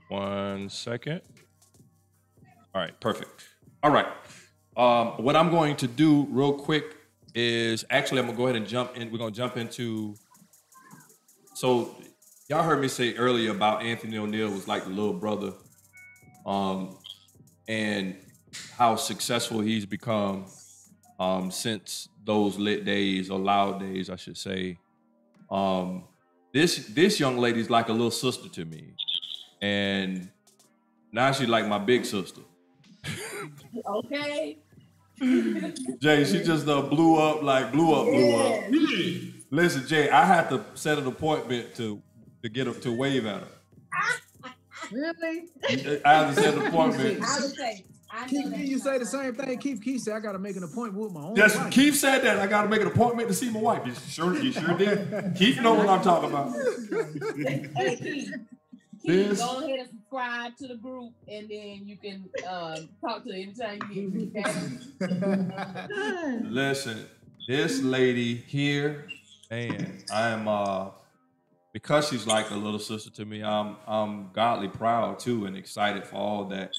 1 second. All right, perfect. All right. What I'm going to do real quick is actually I'm gonna go ahead and jump in. We're gonna jump into. So y'all heard me say earlier about Anthony O'Neal was like the little brother, and how successful he's become since those lit days or loud days, I should say. This young lady's like a little sister to me, and now she's like my big sister. Okay. Jay, she just blew up. Listen, Jay, I had to set an appointment to get her to wave at her. Really? I had to set an appointment. I would say, I know that. You say the same thing. Keith said, I got to make an appointment with my own Yes, wife. Keith said that. I got to make an appointment to see my wife. You sure did. Keith know what I'm talking about. Hey, Keith, go ahead and subscribe to the group, and then you can talk to her anytime you need to. Listen, this lady here, man, I am because she's like a little sister to me. I'm godly proud too, and excited for all that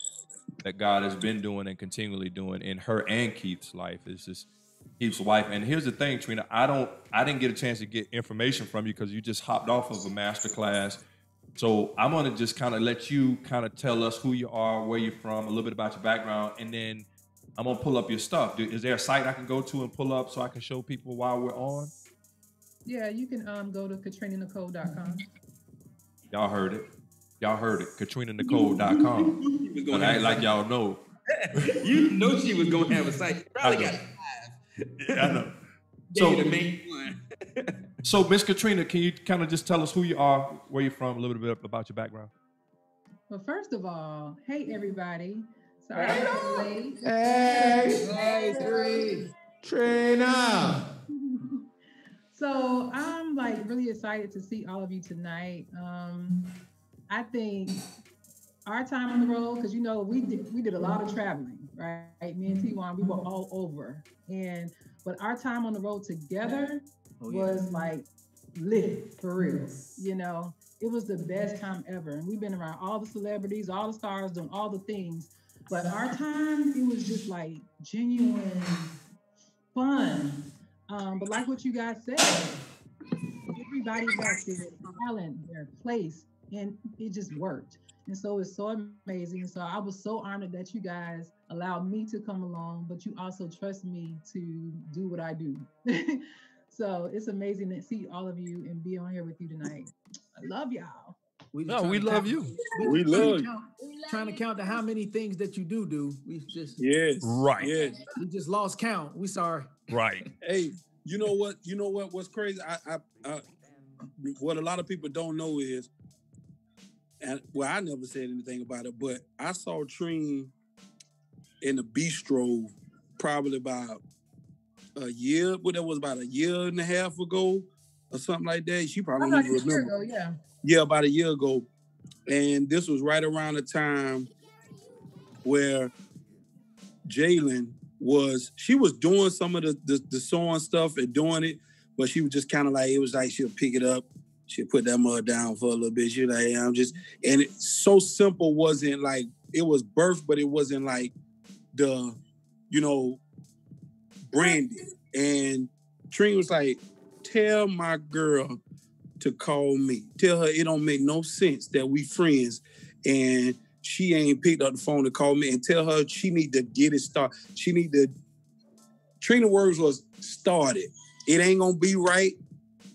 God has been doing and continually doing in her and Keith's life. It's just Keith's wife. And here's the thing, Trina, I didn't get a chance to get information from you because you just hopped off of a master class. So I'm gonna just kind of let you kind of tell us who you are, where you're from, a little bit about your background, and then I'm gonna pull up your stuff. Is there a site I can go to and pull up so I can show people while we're on? Yeah, you can go to KatrinaNicole.com. Y'all heard it, KatrinaNicole.com. But I act like y'all know. You know she was gonna have a site. Probably got 5. Yeah, I know. So the main one. So Miss Katrina, can you kind of just tell us who you are, where you're from, a little bit about your background? Well, first of all, hey everybody. Sorry I'm late. Hey, Trina. So I'm like really excited to see all of you tonight. I think our time on the road, because you know we did a lot of traveling, right? Me and T1, we were all over, but our time on the road together was like lit for real. You know, it was the best time ever, and we've been around all the celebrities, all the stars, doing all the things. But our time, it was just like genuine fun. But like what you guys said, everybody got their talent, their place, and it just worked. And so it's so amazing. So I was so honored that you guys allowed me to come along, but you also trust me to do what I do. So it's amazing to see all of you and be on here with you tonight. I love y'all. We love you. We love you. Trying to count to how many things that you do. We just Right. Yes. We just lost count. We sorry. Right. Hey, you know what? What's crazy? I what a lot of people don't know is, and well, I never said anything about it, but I saw Treen in the bistro probably about a year. But that was about a year and a half ago or something like that. She probably don't even remember. Yeah, about a year ago. And this was right around the time where Jalen she was doing some of the sewing stuff and doing it, but she was just kind of like, it was like she'll pick it up, she'll put that mud down for a little bit. She's like, hey, and it so simple, wasn't like, it was birth, but it wasn't like the, branded. And Trina was like, tell my girl to call me. Tell her it don't make no sense that we friends and she ain't picked up the phone to call me, and tell her she need to get it started. Trina words was started. It ain't gonna be right.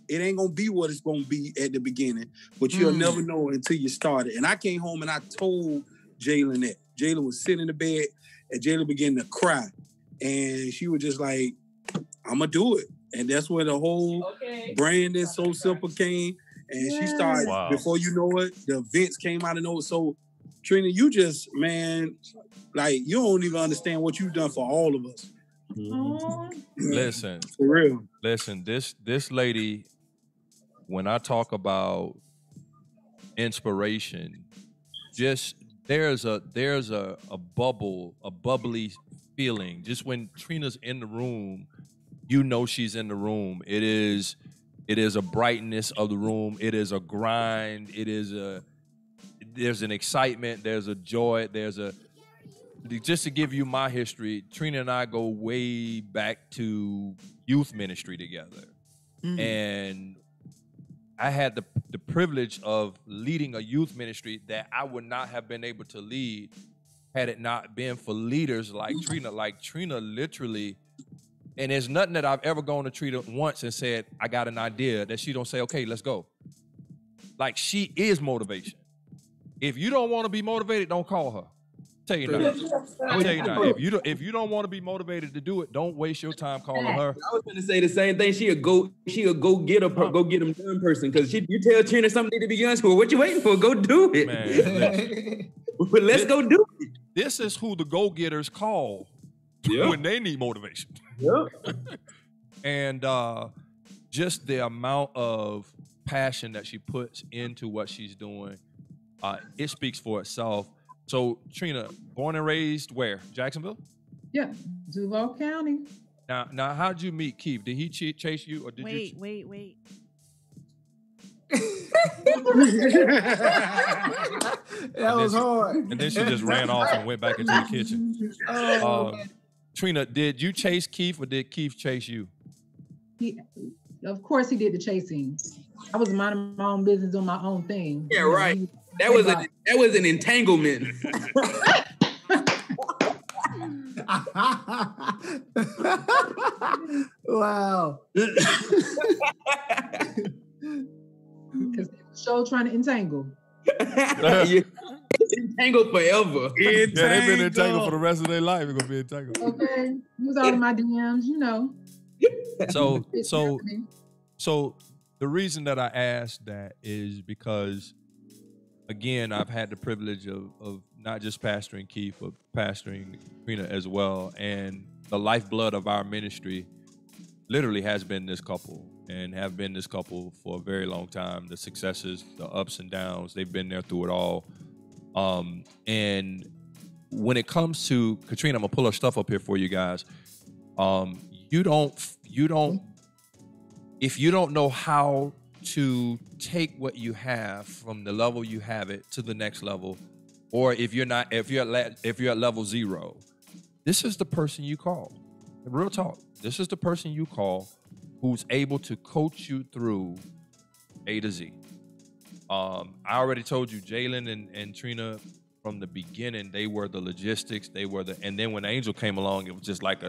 It ain't gonna be what it's gonna be at the beginning, but you'll never know until you start it. And I came home and I told Jalen that. Jalen was sitting in the bed and Jalen began to cry. And she was just like, I'm gonna do it. And that's where the whole brand is so simple came. And she started, before you know it, the events came out of nowhere. So Trina, you just, man, like, you don't even understand what you've done for all of us. Listen, for real. Listen, this lady, when I talk about inspiration, just there's a bubble, a bubbly feeling. Just when Trina's in the room, you know she's in the room. It is a brightness of the room. It is a grind. It is there's an excitement, there's a joy, just to give you my history, Trina and I go way back to youth ministry together. And I had the privilege of leading a youth ministry that I would not have been able to lead had it not been for leaders like Trina. Like Trina literally, and there's nothing that I've ever gone to Trina once and said, I got an idea, that she don't say, okay, let's go. Like, she is motivation. If you don't want to be motivated, don't call her. Tell you now. I'll tell you now. If you don't want to be motivated to do it, don't waste your time calling her. I was going to say the same thing. She a go get them done person. Because you tell Trina something to be done school. What you waiting for? Go do it. Man, let's go do it. This is who the go-getters call when they need motivation. Yep. And just the amount of passion that she puts into what she's doing, it speaks for itself. So, Trina, born and raised where? Jacksonville? Yeah, Duval County. Now, how'd you meet Keith? Did he chase you, or did you? Wait. That was hard. And then she just ran off and went back into the kitchen. Trina, did you chase Keith, or did Keith chase you? Of course, he did the chasing. I was minding my own business, doing my own thing. Yeah, right. That was an entanglement. Wow. Because they were sure trying to entangle. Entangled forever. Yeah, they've been entangled for the rest of their life. They're gonna be entangled. Okay, he was all in my DMs, you know. So the reason that I asked that is because, again, I've had the privilege of not just pastoring Keith, but pastoring Trina as well. And the lifeblood of our ministry literally has been this couple, and have been this couple for a very long time. The successes, the ups and downs, they've been there through it all. And when it comes to Katrina, I'm gonna pull her stuff up here for you guys. If you don't know how to take what you have from the level you have it to the next level, or if you're at level 0, this is the person you call. Real talk. This is the person you call who's able to coach you through A to Z. I already told you, Jalen and Trina, from the beginning, they were the logistics. And then when Angel came along, it was just like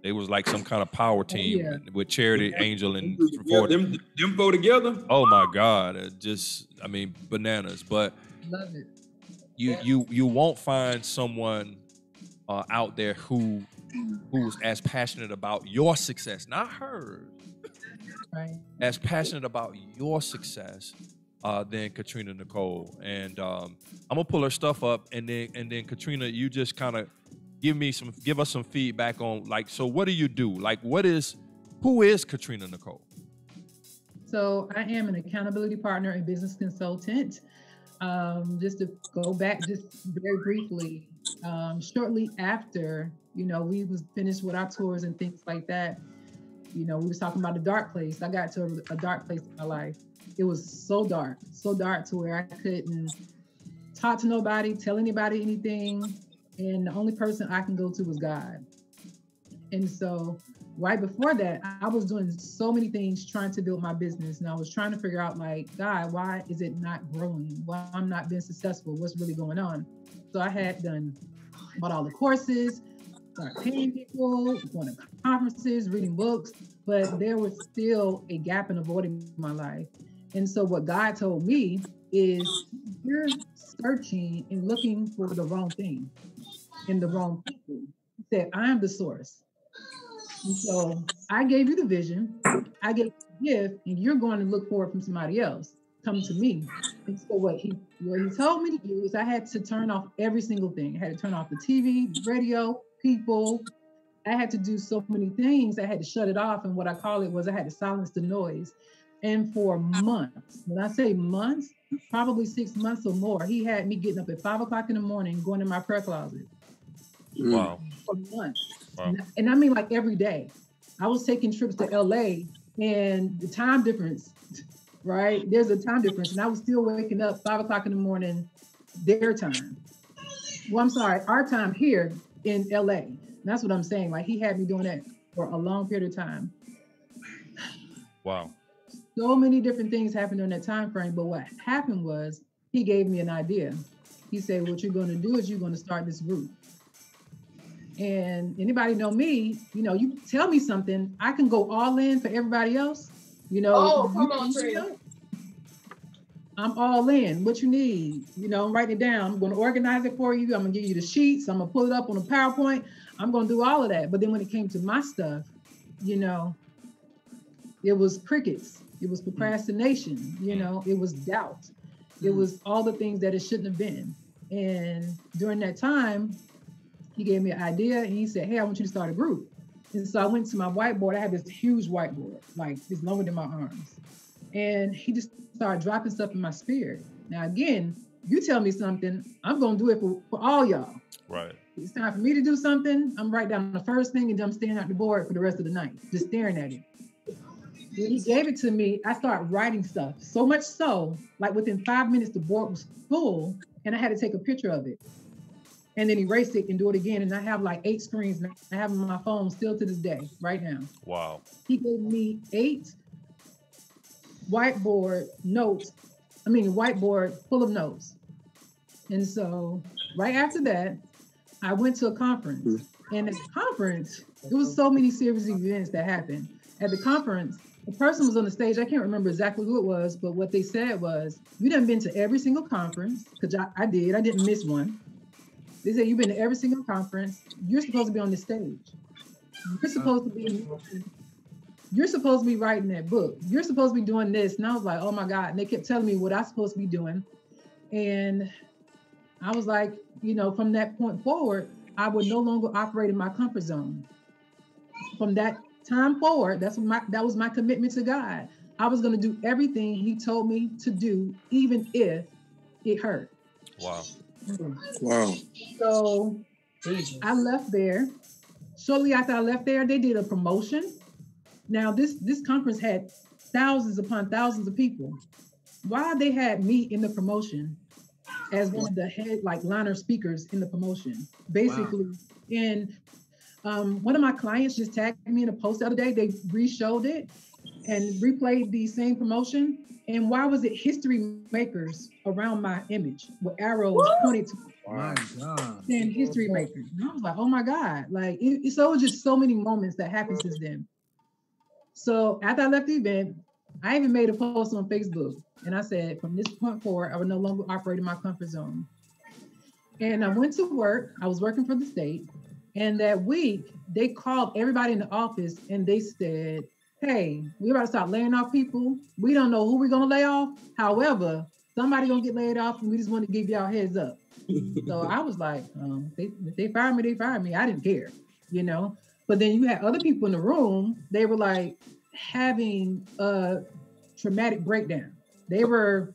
they was like some kind of power team with Charity, Angel, and them four together. Oh my God, bananas. But love it. You won't find someone out there who's as passionate about your success, not hers, right? As passionate about your success than Katrina Nicole. And I'm gonna pull her stuff up, and then Katrina, you just kind of give us some feedback on, like, so what do you do? Like, who is Katrina Nicole? So I am an accountability partner and business consultant. Just to go back just very briefly, shortly after, we was finished with our tours and things like that, we was talking about a dark place. I got to a dark place in my life. It was so dark to where I couldn't talk to nobody, tell anybody anything. And the only person I can go to was God. And so right before that, I was doing so many things trying to build my business. And I was trying to figure out, like, God, why is it not growing? Why I'm not being successful? What's really going on? So I had bought all the courses, started paying people, going to conferences, reading books, but there was still a gap and a void in my life. And so what God told me is, you're searching and looking for the wrong thing and the wrong people. He said, I am the source. And so I gave you the vision, I gave you the gift, and you're going to look for it from somebody else. Come to me. And so what he told me to do is I had to turn off every single thing. I had to turn off the TV, radio, people. I had to do so many things. I had to shut it off. And what I call it was I had to silence the noise. And for months, when I say months, probably 6 months or more, he had me getting up at 5 o'clock in the morning, going in my prayer closet. Wow. For months. Wow. And I mean, like, every day. I was taking trips to L.A. and the time difference, right? There's a time difference. And I was still waking up 5 o'clock in the morning their time. Well, I'm sorry, our time here in LA. That's what I'm saying. Like he had me doing that for a long period of time. Wow. So many different things happened during that time frame. But what happened was he gave me an idea. He said, what you're going to do is you're going to start this group. And anybody know me, you know, you tell me something, I can go all in for everybody else. You know, oh, come on, Trina. I'm all in. What you need, you know, I'm writing it down. I'm going to organize it for you. I'm going to give you the sheets. I'm going to pull it up on a PowerPoint. I'm going to do all of that. But then when it came to my stuff, you know, it was crickets. It was procrastination. You know, it was doubt. It was all the things that it shouldn't have been. And during that time, he gave me an idea and he said, hey, I want you to start a group. And so I went to my whiteboard. I had this huge whiteboard, like it's longer than my arms. And he just started dropping stuff in my spirit. Now, again, you tell me something, I'm going to do it for all y'all. Right. It's time for me to do something. I'm writing down the first thing and I'm staring at the board for the rest of the night, just staring at it. When he gave it to me, I started writing stuff. So much so, like within 5 minutes, the board was full and I had to take a picture of it. And then erase it and do it again. And I have like 8 screens. And I have them on my phone still to this day, right now. Wow. He gave me 8 whiteboard full of notes. And so right after that, I went to a conference. And at the conference, there was so many series of events that happened. At the conference, the person was on the stage. I can't remember exactly who it was, but what they said was, you done been to every single conference, because I did. I didn't miss one. They said, you've been to every single conference. You're supposed to be on the stage. You're supposed to be writing that book. You're supposed to be doing this. And I was like, oh my God. And they kept telling me what I was supposed to be doing. And I was like, you know, from that point forward, I would no longer operate in my comfort zone. From that time forward, that was my commitment to God. I was going to do everything he told me to do, even if it hurt. Wow. Wow. So I left there. Shortly after I left there, they did a promotion. Now this conference had thousands upon thousands of people. Why they had me in the promotion as one of the head liner speakers in the promotion, basically. Wow. And one of my clients just tagged me in a post the other day. They re-showed it and replayed the same promotion. And why was it history makers around my image with arrows pointed to my God. And history makers? And I was like, oh my God. Like, so it was just so many moments that happened since then. So after I left the event, I even made a post on Facebook. And I said, from this point forward, I would no longer operate in my comfort zone. And I went to work. I was working for the state. And that week, they called everybody in the office and they said, hey, we're about to start laying off people. We don't know who we're going to lay off. However, somebody going to get laid off and we just want to give y'all heads up. So I was like, if they fired me, they fired me. I didn't care, you know. But then you had other people in the room. They were like having a traumatic breakdown. They were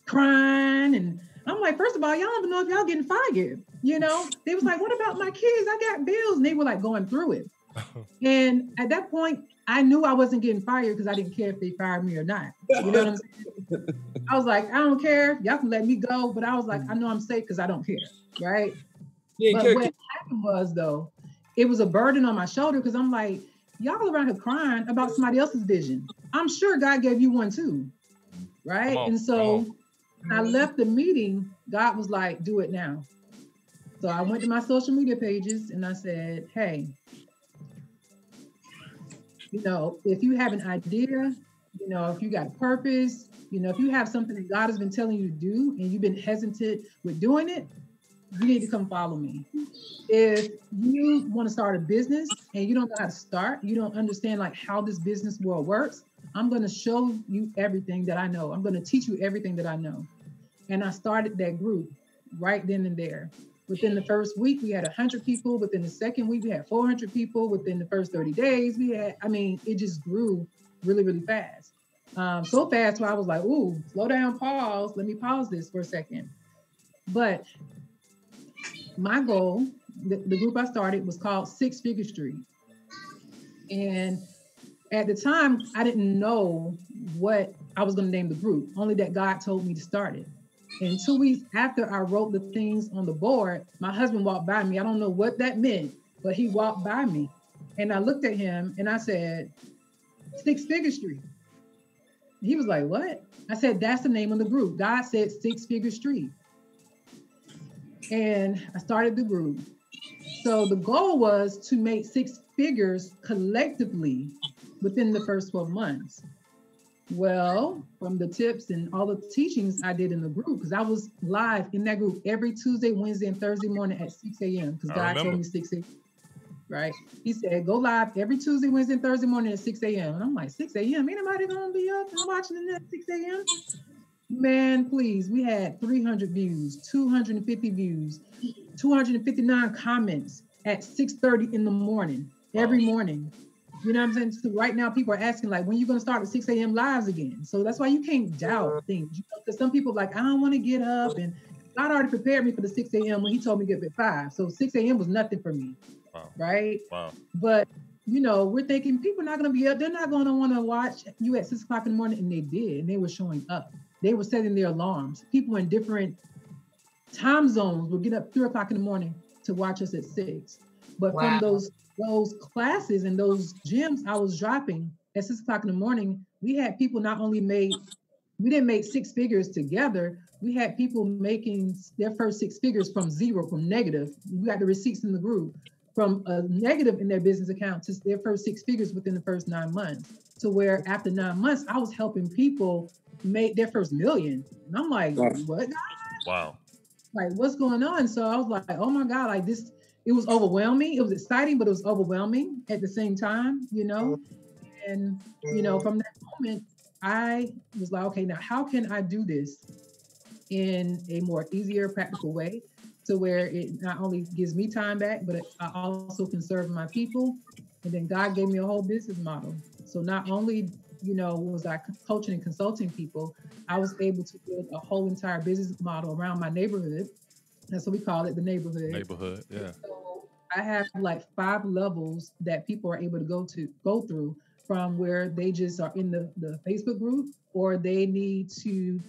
crying. And I'm like, first of all, y'all don't even know if y'all getting fired, you know. They was like, what about my kids? I got bills. And they were like going through it. And at that point, I knew I wasn't getting fired because I didn't care if they fired me or not. You know what I'm saying? I was like, I don't care. Y'all can let me go. But I was like, I know I'm safe because I don't care, right? But what happened was, though, it was a burden on my shoulder because I'm like, y'all around here crying about somebody else's vision. I'm sure God gave you one too, right? And so I left the meeting. God was like, do it now. So I went to my social media pages and I said, hey, you know, if you have an idea, you know, if you got a purpose, you know, if you have something that God has been telling you to do and you've been hesitant with doing it, you need to come follow me. If you want to start a business and you don't know how to start, you don't understand like how this business world works, I'm going to show you everything that I know. I'm going to teach you everything that I know. And I started that group right then and there. Within the first week, we had 100 people. Within the second week, we had 400 people. Within the first 30 days, it just grew really, really fast. So fast where I was like, ooh, slow down, pause. Let me pause this for a second. But my goal, the group I started was called 6 Figure Street. And at the time, I didn't know what I was going to name the group, only that God told me to start it. And 2 weeks after I wrote the things on the board, my husband walked by me. I don't know what that meant, but he walked by me. And I looked at him and I said, 6 Figure Street. He was like, what? I said, that's the name of the group. God said 6 Figure Street. And I started the group. So the goal was to make 6 figures collectively within the first 12 months. Well, from the tips and all the teachings I did in the group, because I was live in that group every Tuesday, Wednesday, and Thursday morning at 6 a.m. because God told me 6 a.m. Right? He said, go live every Tuesday, Wednesday, and Thursday morning at 6 a.m. And I'm like, 6 a.m.? Ain't nobody gonna be up and watching it at 6 a.m.? Man, please, we had 300 views, 250 views, 259 comments at 6:30 in the morning, every morning. You know what I'm saying? So right now, people are asking, like, when are you going to start at 6 a.m. lives again? So that's why you can't doubt things. Because some people are like, I don't want to get up. And God already prepared me for the 6 a.m. when he told me to get up at 5. So 6 a.m. was nothing for me. Wow. Right? Wow. But, you know, we're thinking people are not going to be up. They're not going to want to watch you at 6 o'clock in the morning. And they did. And they were showing up. They were setting their alarms. People in different time zones would get up 3 o'clock in the morning to watch us at 6. But from those classes and those gyms I was dropping at 6 o'clock in the morning, we had people not only we didn't make 6 figures together, we had people making their first 6 figures from zero, from negative. We got the receipts in the group, from a negative in their business account to their first 6 figures within the first 9 months. To where after 9 months, I was helping people make their first million. And I'm like, what? Wow. Like, what's going on? So I was like, oh my God, like this, it was overwhelming. It was exciting, but it was overwhelming at the same time, you know? And, you know, from that moment, I was like, okay, now how can I do this in a more easier, practical way to where it not only gives me time back, but I also can serve my people. And then God gave me a whole business model. So not only, you know, was I coaching and consulting people, I was able to build a whole entire business model around my neighborhood. That's what we call it, the neighborhood. Neighborhood, yeah. So I have like 5 levels that people are able to go through, from where they just are in the Facebook group, or they need to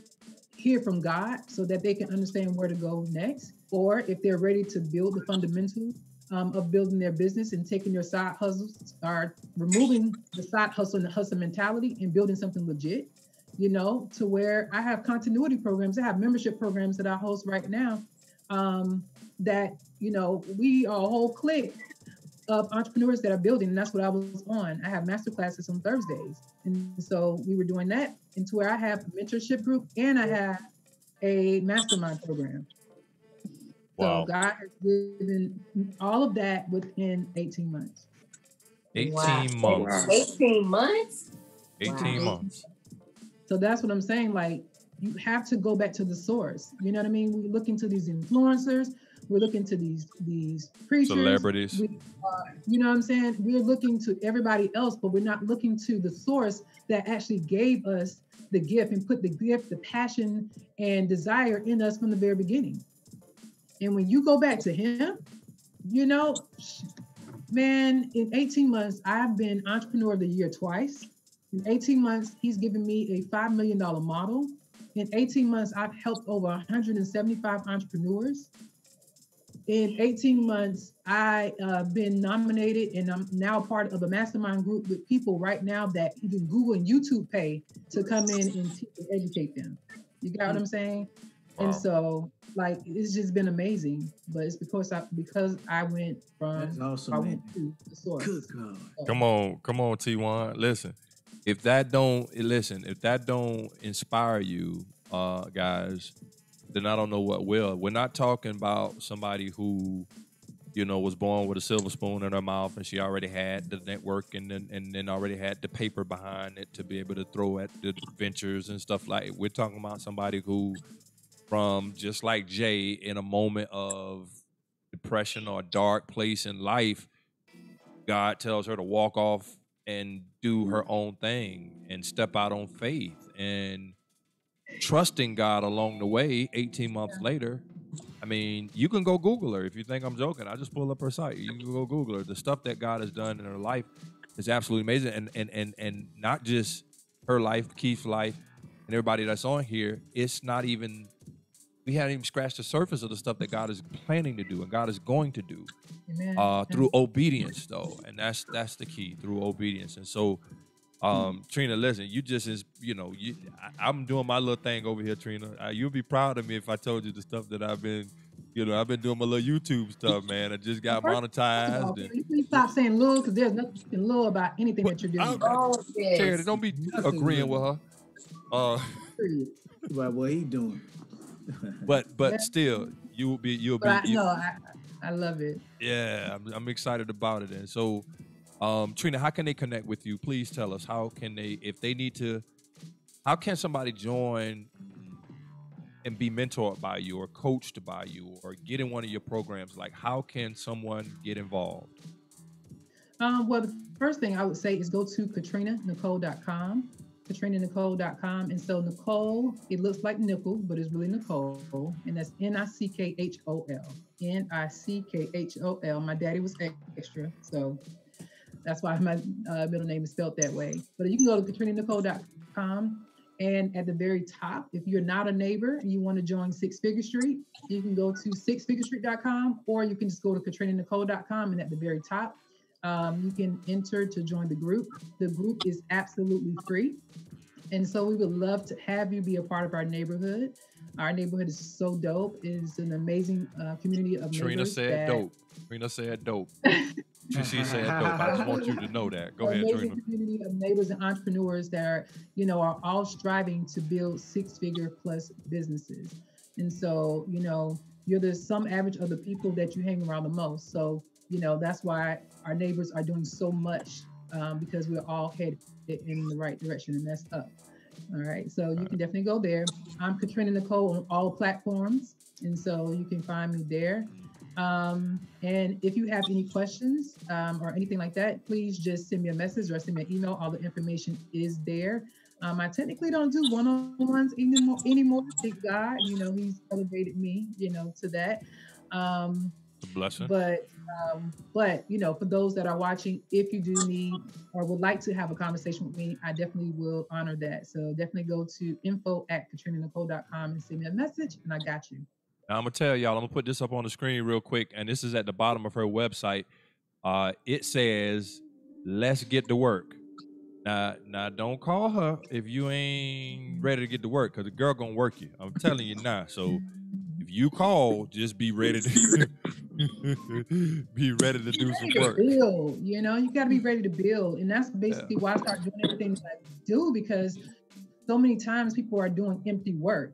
hear from God so that they can understand where to go next, or if they're ready to build the fundamentals of building their business and taking their side hustles, or removing the side hustle and the hustle mentality and building something legit, you know, to where I have continuity programs. I have membership programs that I host right now that, you know, we are a whole clique of entrepreneurs that are building, and that's what I was on. I have master classes on Thursdays. And so we were doing that, and to where I have a mentorship group and I have a mastermind program. Wow. So God has given all of that within 18 months. 18 months. 18 months? 18 months. So that's what I'm saying. Like, you have to go back to the source. You know what I mean? We look into these influencers. We're looking to these preachers. Celebrities. You know what I'm saying? We're looking to everybody else, but we're not looking to the source that actually gave us the gift and put the gift, the passion, and desire in us from the very beginning. And when you go back to him, you know, man, in 18 months, I've been Entrepreneur of the Year twice. In 18 months, he's given me a $5 million model. In 18 months, I've helped over 175 entrepreneurs. In 18 months, I've been nominated, and I'm now part of a mastermind group with people right now that even Google and YouTube pay to come in and teach and educate them. You got what I'm saying? Wow. And so, like, it's just been amazing. But it's because I went from awesome, I went to the source. Good God. So, Come on, T1. Listen, if that don't inspire you, guys, then I don't know what will. We're not talking about somebody who, you know, was born with a silver spoon in her mouth and she already had the network and then already had the paper behind it to be able to throw at the ventures and stuff like it. We're talking about somebody who, from just like Jay, in a moment of depression or a dark place in life, God tells her to walk off and do her own thing and step out on faith and trusting God along the way. 18 months later, I mean, you can go Google her if you think I'm joking. I just pull up her site. You can go Google her. The stuff that God has done in her life is absolutely amazing, and not just her life, Keith's life, and everybody that's on here. It's not even we hadn't even scratched the surface of the stuff that God is planning to do and God is going to do Amen. through obedience, though, and that's the key, through obedience. And so, Trina, listen, you just is, I'm doing my little thing over here, Trina. You'll be proud of me if I told you the stuff that I've been doing my little YouTube stuff, man. I just got monetized. You please stop saying "little" because there's nothing little about anything that you're doing. Oh, yes. Charity, don't be agreeing with her. About what he doing. But still, you'll be. I love it. Yeah, I'm excited about it. And so, Trina, how can they connect with you? Please tell us. How can they, if they need to, how can somebody join and be mentored by you or coached by you or get in one of your programs? Like, how can someone get involved? Well, the first thing I would say is go to KatrinaNicole.com. KatrinaNicole.com. And so Nicole, it looks like nickel, but it's really Nicole. And that's Nichol. Nichol. My daddy was extra, so that's why my middle name is spelled that way. But you can go to KatrinaNicole.com. And at the very top, if you're not a neighbor and you want to join Six Figure Street, you can go to sixfigurestreet.com, or you can just go to KatrinaNicole.com. And at the very top, you can enter to join the group. The group is absolutely free. And so we would love to have you be a part of our neighborhood. Our neighborhood is so dope. It is an amazing community of Trina neighbors. Trina said dope. She said dope. I just want you to know that. Go ahead, Trina. Community of neighbors and entrepreneurs that are all striving to build six-figure plus businesses. And so, you're the sum average of the people that you hang around the most. So, that's why our neighbors are doing so much, because we're all headed in the right direction, and that's up. All right. So you can definitely go there. I'm Katrina Nicole on all platforms. And so you can find me there. And if you have any questions or anything like that, please just send me a message or send me an email. All the information is there. I technically don't do one-on-ones anymore. Thank God, he's elevated me, to that. It's a blessing. But for those that are watching, if you do need or would like to have a conversation with me, I definitely will honor that. So definitely go to info@KatrinaNicole.com and send me a message, and I got you. Now, I'm gonna tell y'all, I'm gonna put this up on the screen real quick, and this is at the bottom of her website. It says, "Let's get to work." Now, don't call her if you ain't ready to get to work, because the girl gonna work you. I'm telling you now. So if you call, just be ready to do some work. Build, you got to be ready to build, and that's basically why I start doing everything that I do, because so many times people are doing empty work.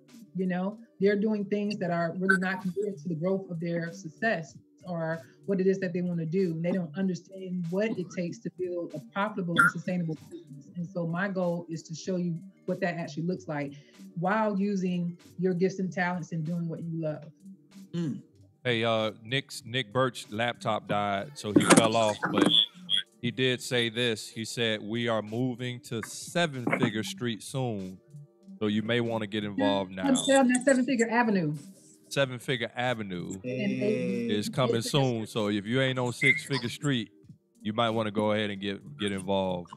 They're doing things that are really not contributing to the growth of their success or what it is that they want to do, and they don't understand what it takes to build a profitable and sustainable business. And so my goal is to show you what that actually looks like while using your gifts and talents and doing what you love. Hey, Nick Birch's laptop died, so he fell off, but he did say this. He said, "We are moving to 7 Figure Street soon, so you may want to get involved now." That 7 Figure Avenue. 7 Figure Avenue is coming soon, so if you ain't on 6 Figure Street, you might want to go ahead and get involved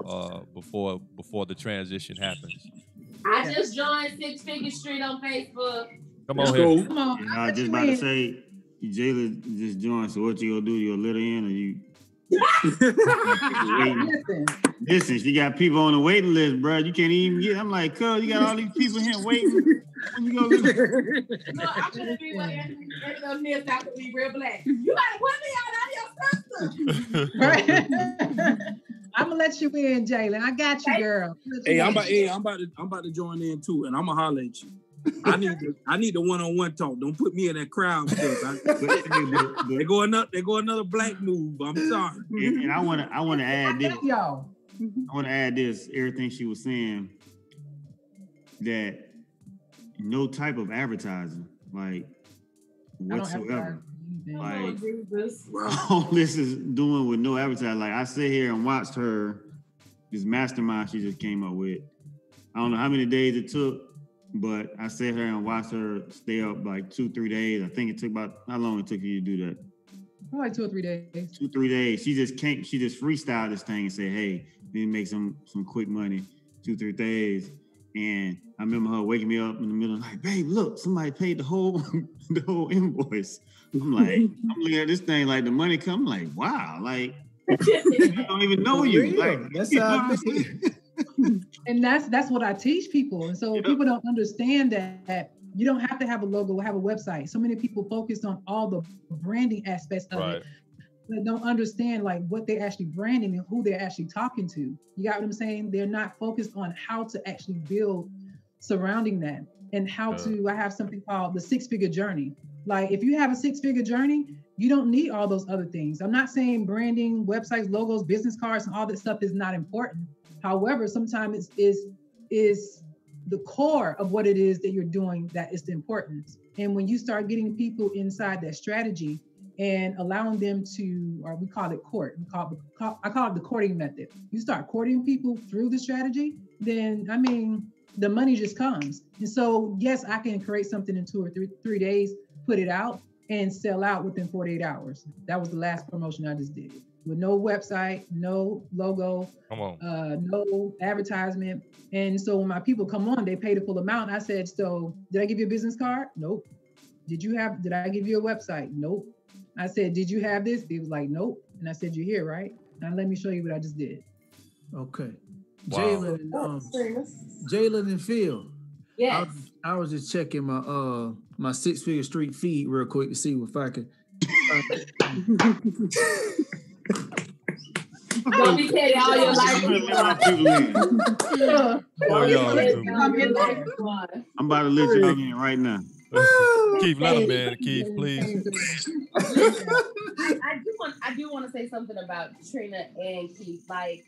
before the transition happens. I just joined 6 Figure Street on Facebook. Come on here. Come on. I was just about to say, Jayla just joined, so what you gonna do? You gonna let her in, or you? Listen, she got people on the waiting list, bro. You can't even get. I'm like, cuz, you got all these people here waiting. When you gonna let No, I'm gonna be like this. I could be real black. You gotta put me out of your sister. Right. I'm gonna let you in, Jalen. I got you, girl. Hey, I'm about to join in too, and I'm gonna holler at you. I need the one-on-one talk. Don't put me in that crowd stuff. They go another black move. I'm sorry. And I wanna add this. Y'all. I wanna add this. Everything she was saying, that no type of advertising, like whatsoever. Like all this is doing with no advertising. Like I sit here and watched her, this mastermind she just came up with. I don't know how many days it took, but I sat here and watched her stay up like 2-3 days. I think it took about, how long it took you to do that? Like 2 or 3 days. 2-3 days. She just freestyled this thing and said, hey, need to make some quick money. 2-3 days. And I remember her waking me up in the middle, like, babe, look, somebody paid the whole invoice. I'm looking at this thing like the money come, like, wow, like I don't even know you. Like that's how and that's what I teach people. And so people don't understand that you don't have to have a logo, have a website. So many people focus on all the branding aspects of it, but don't understand like what they're actually branding and who they're actually talking to. You got what I'm saying? They're not focused on how to actually build surrounding that and how to, I have something called the 6-figure journey. Like if you have a 6-figure journey, you don't need all those other things. I'm not saying branding, websites, logos, business cards, and all that stuff is not important. However, sometimes it is the core of what it is that you're doing that is the importance. And when you start getting people inside that strategy and allowing them to, or we call it court, I call it the courting method. You start courting people through the strategy, then I mean, the money just comes. And so, yes, I can create something in 2 or 3 days, put it out and sell out within 48 hours. That was the last promotion I just did. With no website, no logo, no advertisement. And so when my people come on, they pay the full amount. I said, so did I give you a business card? Nope. Did I give you a website? Nope. I said, did you have this? They was like, nope. And I said, you're here, right? Now let me show you what I just did. Okay. Wow. Jalen and Phil. Yes. I was just checking my 6-figure street feed real quick to see if I could. Don't be petty all your life. I'm about to let y'all in right now. Keith, let him in, Keith, please. I do want to say something about Trina and Keith. Like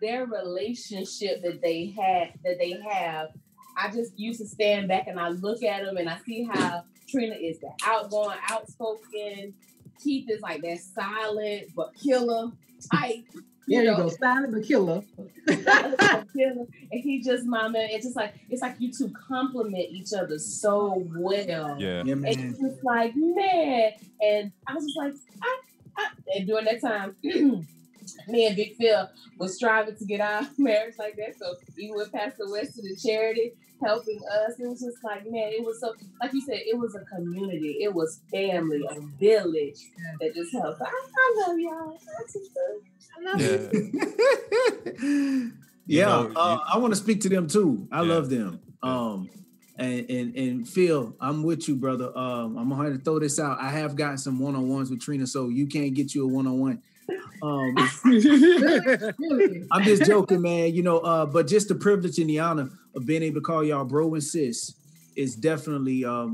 their relationship that they have. I just used to stand back and I look at them and I see how Trina is the outgoing, outspoken. Keith is like that silent but killer type. There you go, silent but killer. And he just, my man, it's like you two complement each other so well. Yeah. And it's just like, man. And I was just like, and during that time, me and Big Phil was striving to get our marriage like that. So even with Pastor West to the charity helping us, it was just like, man, it was so, like you said, it was a community. It was family, a village that just helped. I love y'all. I love you. Yeah, I want to speak to them too. I love them. And Phil, I'm with you, brother. I'm gonna have to throw this out. I have gotten some one-on-ones with Trina, so you can't get you a one-on-one. I'm just joking, man. But just the privilege and the honor of being able to call y'all bro and sis is definitely a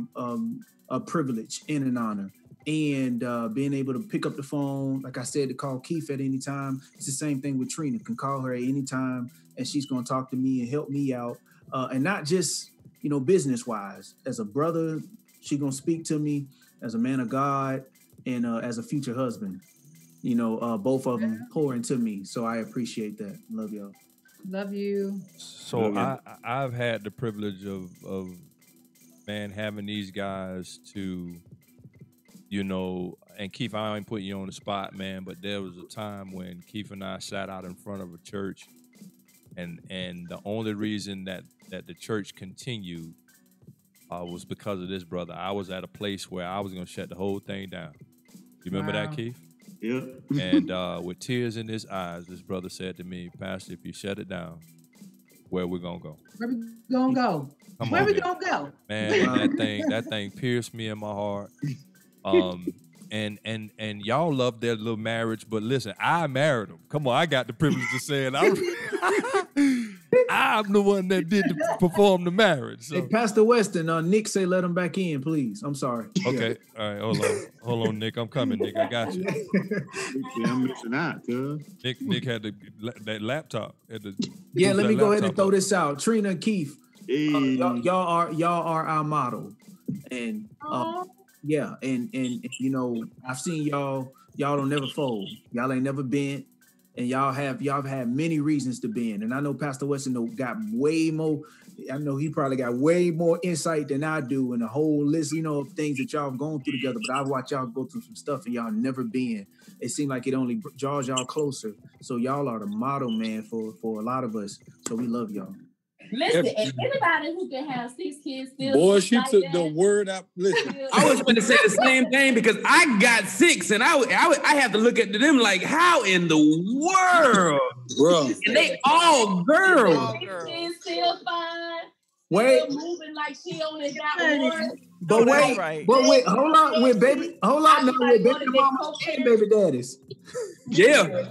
privilege and an honor. And being able to pick up the phone, like I said, to call Keith at any time. It's the same thing with Trina. Can call her at any time, and she's gonna talk to me and help me out, and not just business wise. As a brother, she's gonna speak to me as a man of God and as a future husband. Both of them pour into me. So I appreciate that. Love y'all. Love you. So I've had the privilege of having these guys to, and Keith, I ain't putting you on the spot, man, but there was a time when Keith and I sat out in front of a church and the only reason that the church continued was because of this brother. I was at a place where I was going to shut the whole thing down. You remember that, Keith? Yeah. And with tears in his eyes, this brother said to me, Pastor, if you shut it down, where we gonna go? Where we gonna go? Where we gonna go? Man, that thing pierced me in my heart. And y'all love their little marriage, but listen, I married them. Come on, I got the privilege to say it. I'm the one that did perform the marriage. So. Hey, Pastor Weston, Nick say let him back in, please. I'm sorry. Okay, all right, hold on, Nick. I'm coming, Nick. I got you. I'm missing out, cuz. Nick had that laptop. Let me go ahead and throw this out. Trina and Keith, y'all are our model, and and I've seen y'all don't never fold. Y'all ain't never bent. And y'all have had many reasons to bend. And I know Pastor Weston got way more. I know he probably got way more insight than I do and a whole list, of things that y'all have gone through together. But I've watched y'all go through some stuff and y'all never been. It seemed like it only draws y'all closer. So y'all are the model, man, for a lot of us. So we love y'all. Listen, and anybody who can have 6 kids still. Boy, she like took that, the word out. Listen, I was going to say the same thing because I got 6, and I have to look at them like, how in the world, bro? And they all girls. 6 kids still fine. Wait. Still moving like she only got one. But wait, hold on with baby now with baby mama and baby daddies. Yeah.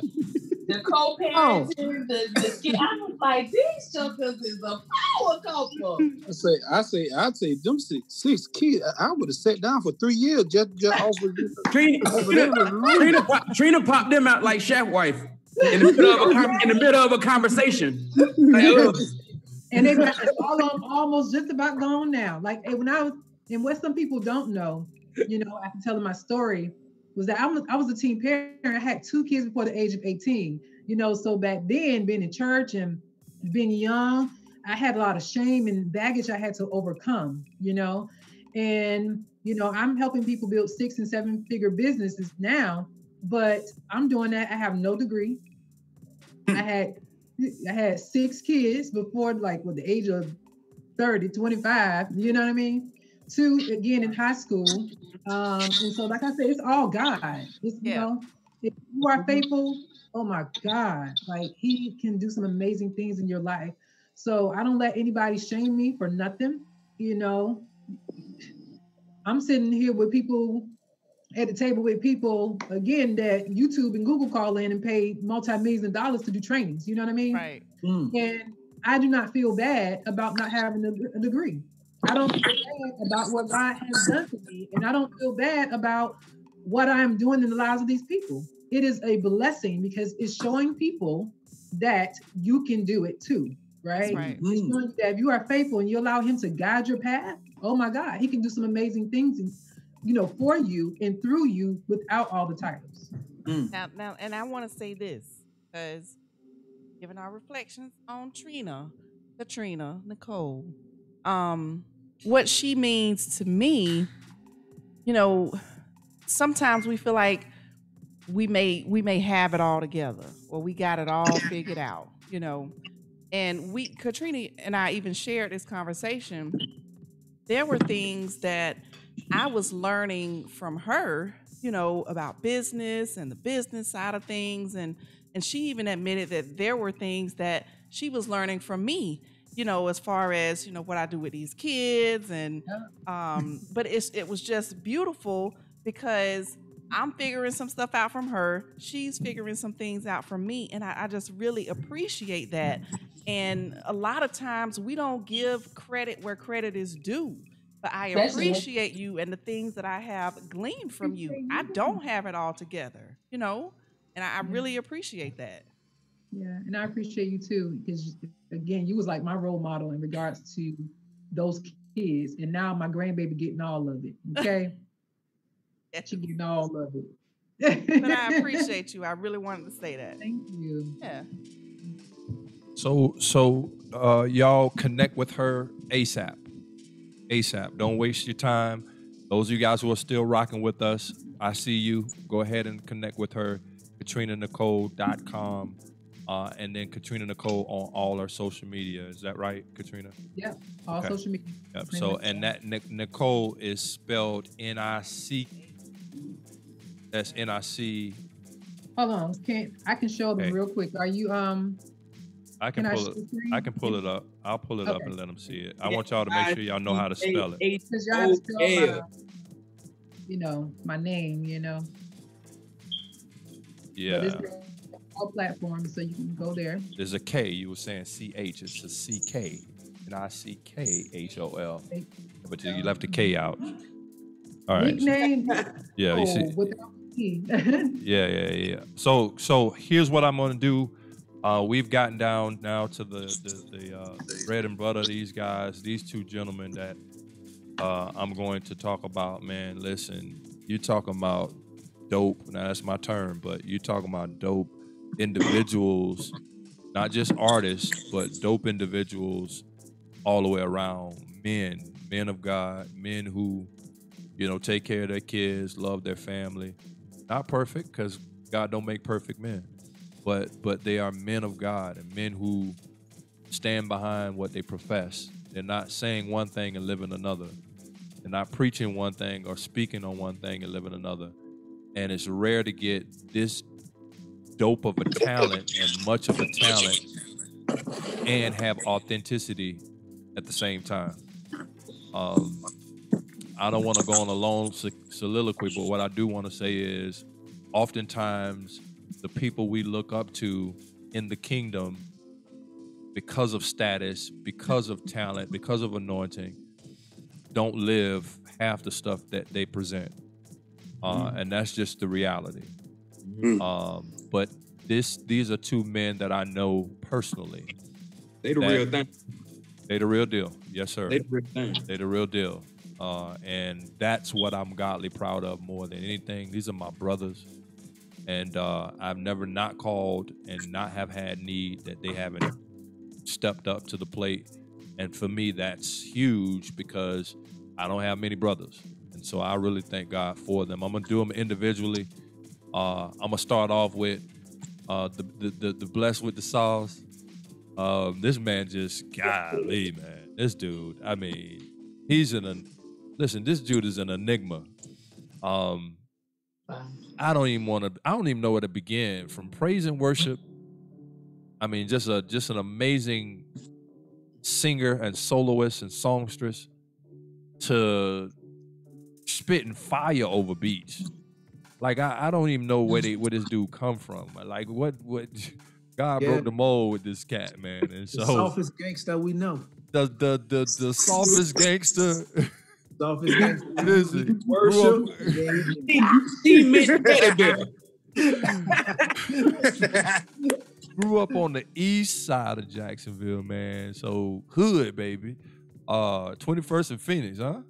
The co-parenting, the kid. I was like, these jokers is a power couple. I say them six kids. I would have sat down for 3 years just off of this. Trina popped them out like chef wife in the middle of a conversation. And they almost just about gone now. Like when I was, and what some people don't know, after telling my story, was that I was a teen parent. I had 2 kids before the age of 18. So back then, being in church and being young, I had a lot of shame and baggage I had to overcome. And I'm helping people build 6- and 7-figure businesses now, but I'm doing that. I have no degree. I had 6 kids before, the age of 30, 25. You know what I mean? 2 again in high school. And so, like I said, it's all God. It's, if you are faithful, oh my God, He can do some amazing things in your life. So I don't let anybody shame me for nothing. I'm sitting here with people at the table with people, again, that YouTube and Google call in and pay multi-millions of dollars to do trainings. You know what I mean? Right. And I do not feel bad about not having a degree. I don't feel bad about what God has done for me. And I don't feel bad about what I am doing in the lives of these people. It is a blessing because it's showing people that you can do it too, right? Right. It's showing you that if you are faithful and you allow Him to guide your path, oh my God, He can do some amazing things, for you and through you without all the titles. Now, and I want to say this because given our reflections on Katrina, Nicole, what she means to me, sometimes we feel like we may have it all together or we got it all figured out, and Katrina and I even shared this conversation. There were things that I was learning from her, about business and the business side of things. And she even admitted that there were things that she was learning from me, as far as, what I do with these kids. And, but it was just beautiful because I'm figuring some stuff out from her. She's figuring some things out from me. And I just really appreciate that. And a lot of times we don't give credit where credit is due. But I appreciate you and the things that I have gleaned from you. I don't have it all together, and I really appreciate that. Yeah, and I appreciate you too, because again, you was like my role model in regards to those kids, and now my grandbaby getting all of it. Okay, she getting all of it. But I appreciate you. I really wanted to say that. Thank you. Yeah. So y'all connect with her ASAP. Don't waste your time. Those of you guys who are still rocking with us, I see you. Go ahead and connect with her, KatrinaNicole.com, and then Katrina Nicole on all her social media. Is that right, Katrina? Yeah, all social media. Yep. So, and that Nicole is spelled N-I-C. That's N-I-C. Hold on, I can show them real quick. Are you I can pull it up. I'll pull it up and let them see it. I want y'all to make sure y'all know how to spell it. Because y'all have to spell my name, Yeah. But it's all platforms, so you can go there. There's a K. You were saying CH. It's a CK. Nichkhol. But you left the K out. All right. Nickname. Yeah, you see. Without T. Yeah. So here's what I'm gonna do. We've gotten down now to the bread and butter. These guys, these 2 gentlemen that I'm going to talk about. Man, listen, you're talking about dope. Now that's my term, but you're talking about dope individuals, not just artists, but dope individuals all the way around. Men of God, men who, take care of their kids, love their family. Not perfect, because God don't make perfect men. But they are men of God and men who stand behind what they profess. They're not saying one thing and living another. They're not preaching one thing or speaking on one thing and living another. And it's rare to get this dope of a talent and much of a talent and have authenticity at the same time. I don't want to go on a long soliloquy, but what I do want to say is oftentimes the people we look up to in the kingdom, because of status, because of talent, because of anointing, don't live half the stuff that they present. And that's just the reality. But these are two men that I know personally. They the real thing. They the real deal. Yes, sir. They the real thing. They the real deal. And that's what I'm godly proud of more than anything. These are my brothers. And I've never not called and not have had need that they haven't stepped up to the plate. And for me, that's huge because I don't have many brothers. And so I really thank God for them. I'm going to do them individually. I'm going to start off with the blessed with the sauce. This man just, golly, man. This dude, I mean, listen, this dude is an enigma. I don't even know where to begin. From praise and worship, I mean, just an amazing singer and soloist and songstress, to spitting fire over beats. Like I don't even know where this dude come from. Like what God broke the mold with this cat, man. And so the softest gangster we know. The softest gangster. Softest gangster. Listen, Worship. Grew up on the east side of Jacksonville, man. So hood, baby. 21st and Phoenix, huh?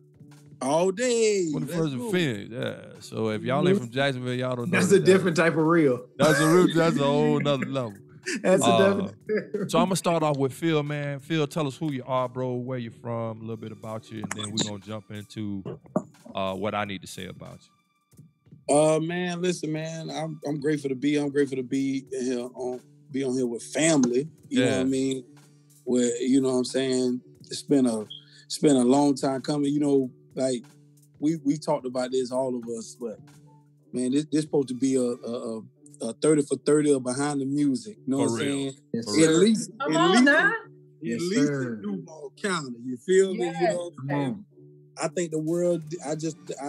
All day. 21st and Phoenix, yeah. So if y'all ain't from Jacksonville, y'all don't know. That's a different type of real. That's a whole nother level. That's a different. So I'm gonna start off with Phil, man. Phil, tell us who you are, bro, where you're from, a little bit about you, and then we're gonna jump into what I need to say about you. Man, listen, man. I'm grateful to be. I'm grateful to be here on here with family. You know what I mean? Where you know what I'm saying? It's been a long time coming. You know, like we talked about this, all of us, but man, this supposed to be a 30 for 30 or behind the music. You know what I'm saying? Yes, at least now. At least a new ball counter. You feel me? You know, Come on. I think the world. I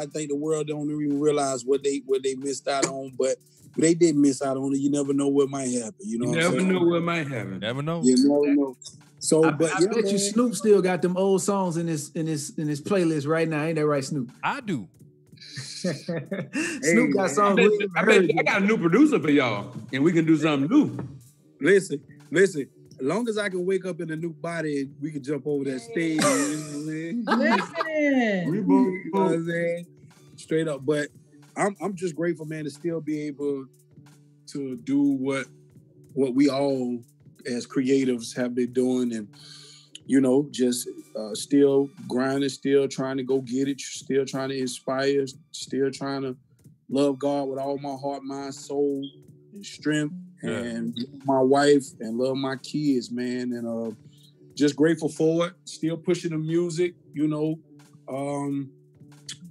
think the world don't even realize what they missed out on, but they did miss out on it. You never know what might happen. You know, you never know what might happen. Never know. You never know. So, I bet you Snoop still got them old songs in his playlist right now. Ain't that right, Snoop? I do. Snoop got songs. I got a new producer for y'all, and we can do something new. Listen. As long as I can wake up in a new body, we can jump over that stage. You know what I'm saying? Straight up. But I'm just grateful, man, to still be able to do what we all as creatives have been doing, and you know, just still grinding, still trying to go get it, still trying to inspire, still trying to love God with all my heart, mind, soul, and strength, and my wife, and love my kids, man, and just grateful for it. Still pushing the music, you know.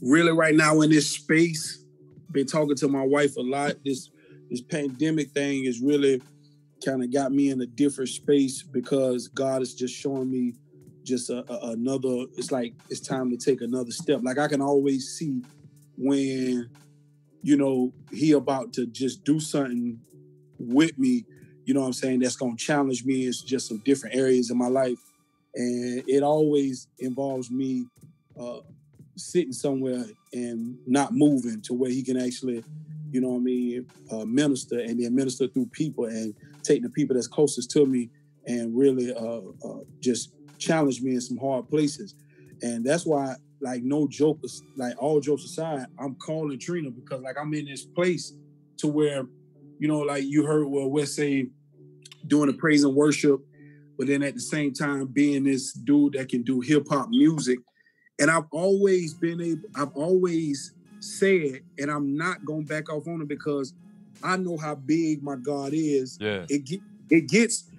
Really, right now in this space, been talking to my wife a lot. This pandemic thing is really kind of got me in a different space because God is just showing me just another, it's like it's time to take another step. Like I can always see when, you know, he about to just do something with me, you know what I'm saying, that's going to challenge me in just some different areas in my life. And it always involves me sitting somewhere and not moving to where he can actually, you know what I mean, minister, and then minister through people and take the people that's closest to me and really just challenge me in some hard places. And that's why, like, no joke, like all jokes aside, I'm calling Trina because like I'm in this place to where, you know, like you heard what Wes say, doing the praise and worship, but then at the same time being this dude that can do hip hop music. And I've always said, and I'm not going back off on it because I know how big my God is. Yeah. It gets,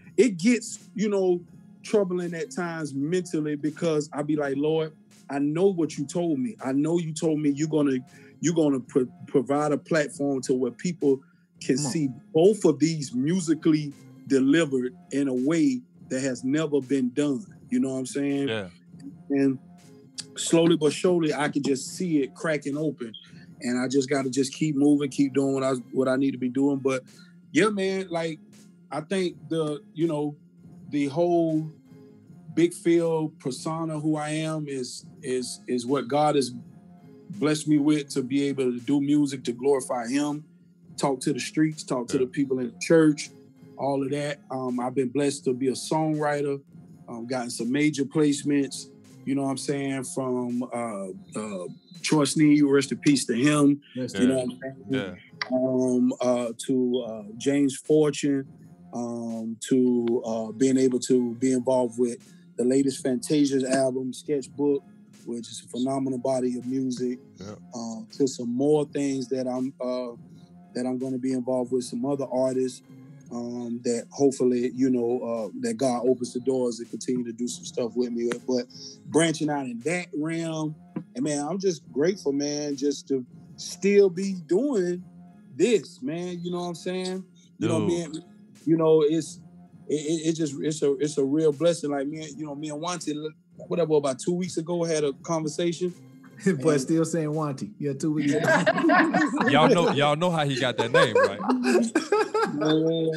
you know, troubling at times mentally because I be like, Lord, I know what you told me. I know you told me you're gonna provide a platform to where people can see both of these musically delivered in a way that has never been done. You know what I'm saying? Yeah. And slowly but surely, I can just see it cracking open, and I just got to just keep moving, keep doing what I need to be doing. But yeah, man, like I think the whole Big Phil persona, who I am, is what God has blessed me with to be able to do music to glorify Him, talk to the streets, talk to the people in the church, all of that. I've been blessed to be a songwriter, gotten some major placements. You know what I'm saying? From Troy Sneed, rest in peace to him. Yes, you know what I'm saying? To James Fortune, to being able to be involved with the latest Fantasia's album, Sketchbook, which is a phenomenal body of music. To some more things that I'm going to be involved with, some other artists. That hopefully, that God opens the doors and continue to do some stuff with me. But branching out in that realm, and man, I'm just grateful, man, just to still be doing this, man. You know what I'm saying? You know, man, it's a real blessing. Like me and Wanted, whatever, about 2 weeks ago, had a conversation. But still saying Wanty. Yeah, 2 weeks ago. Y'all know how he got that name, right?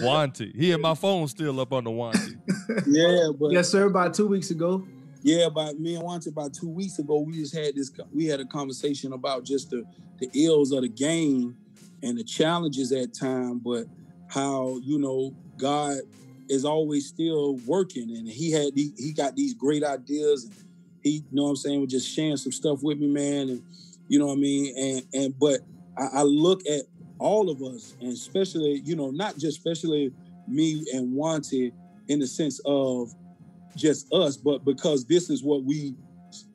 Wanty. He and my phone still up on the Wanty. Yeah, but yes, sir. About 2 weeks ago. Yeah, about me and Wanty about 2 weeks ago, we had a conversation about just the ills of the game and the challenges at time, but how God is always still working, and he got these great ideas. And he, was just sharing some stuff with me, man, and you know what I mean. But I look at all of us, and especially, not just especially me and Wanted in the sense of just us, but because this is what we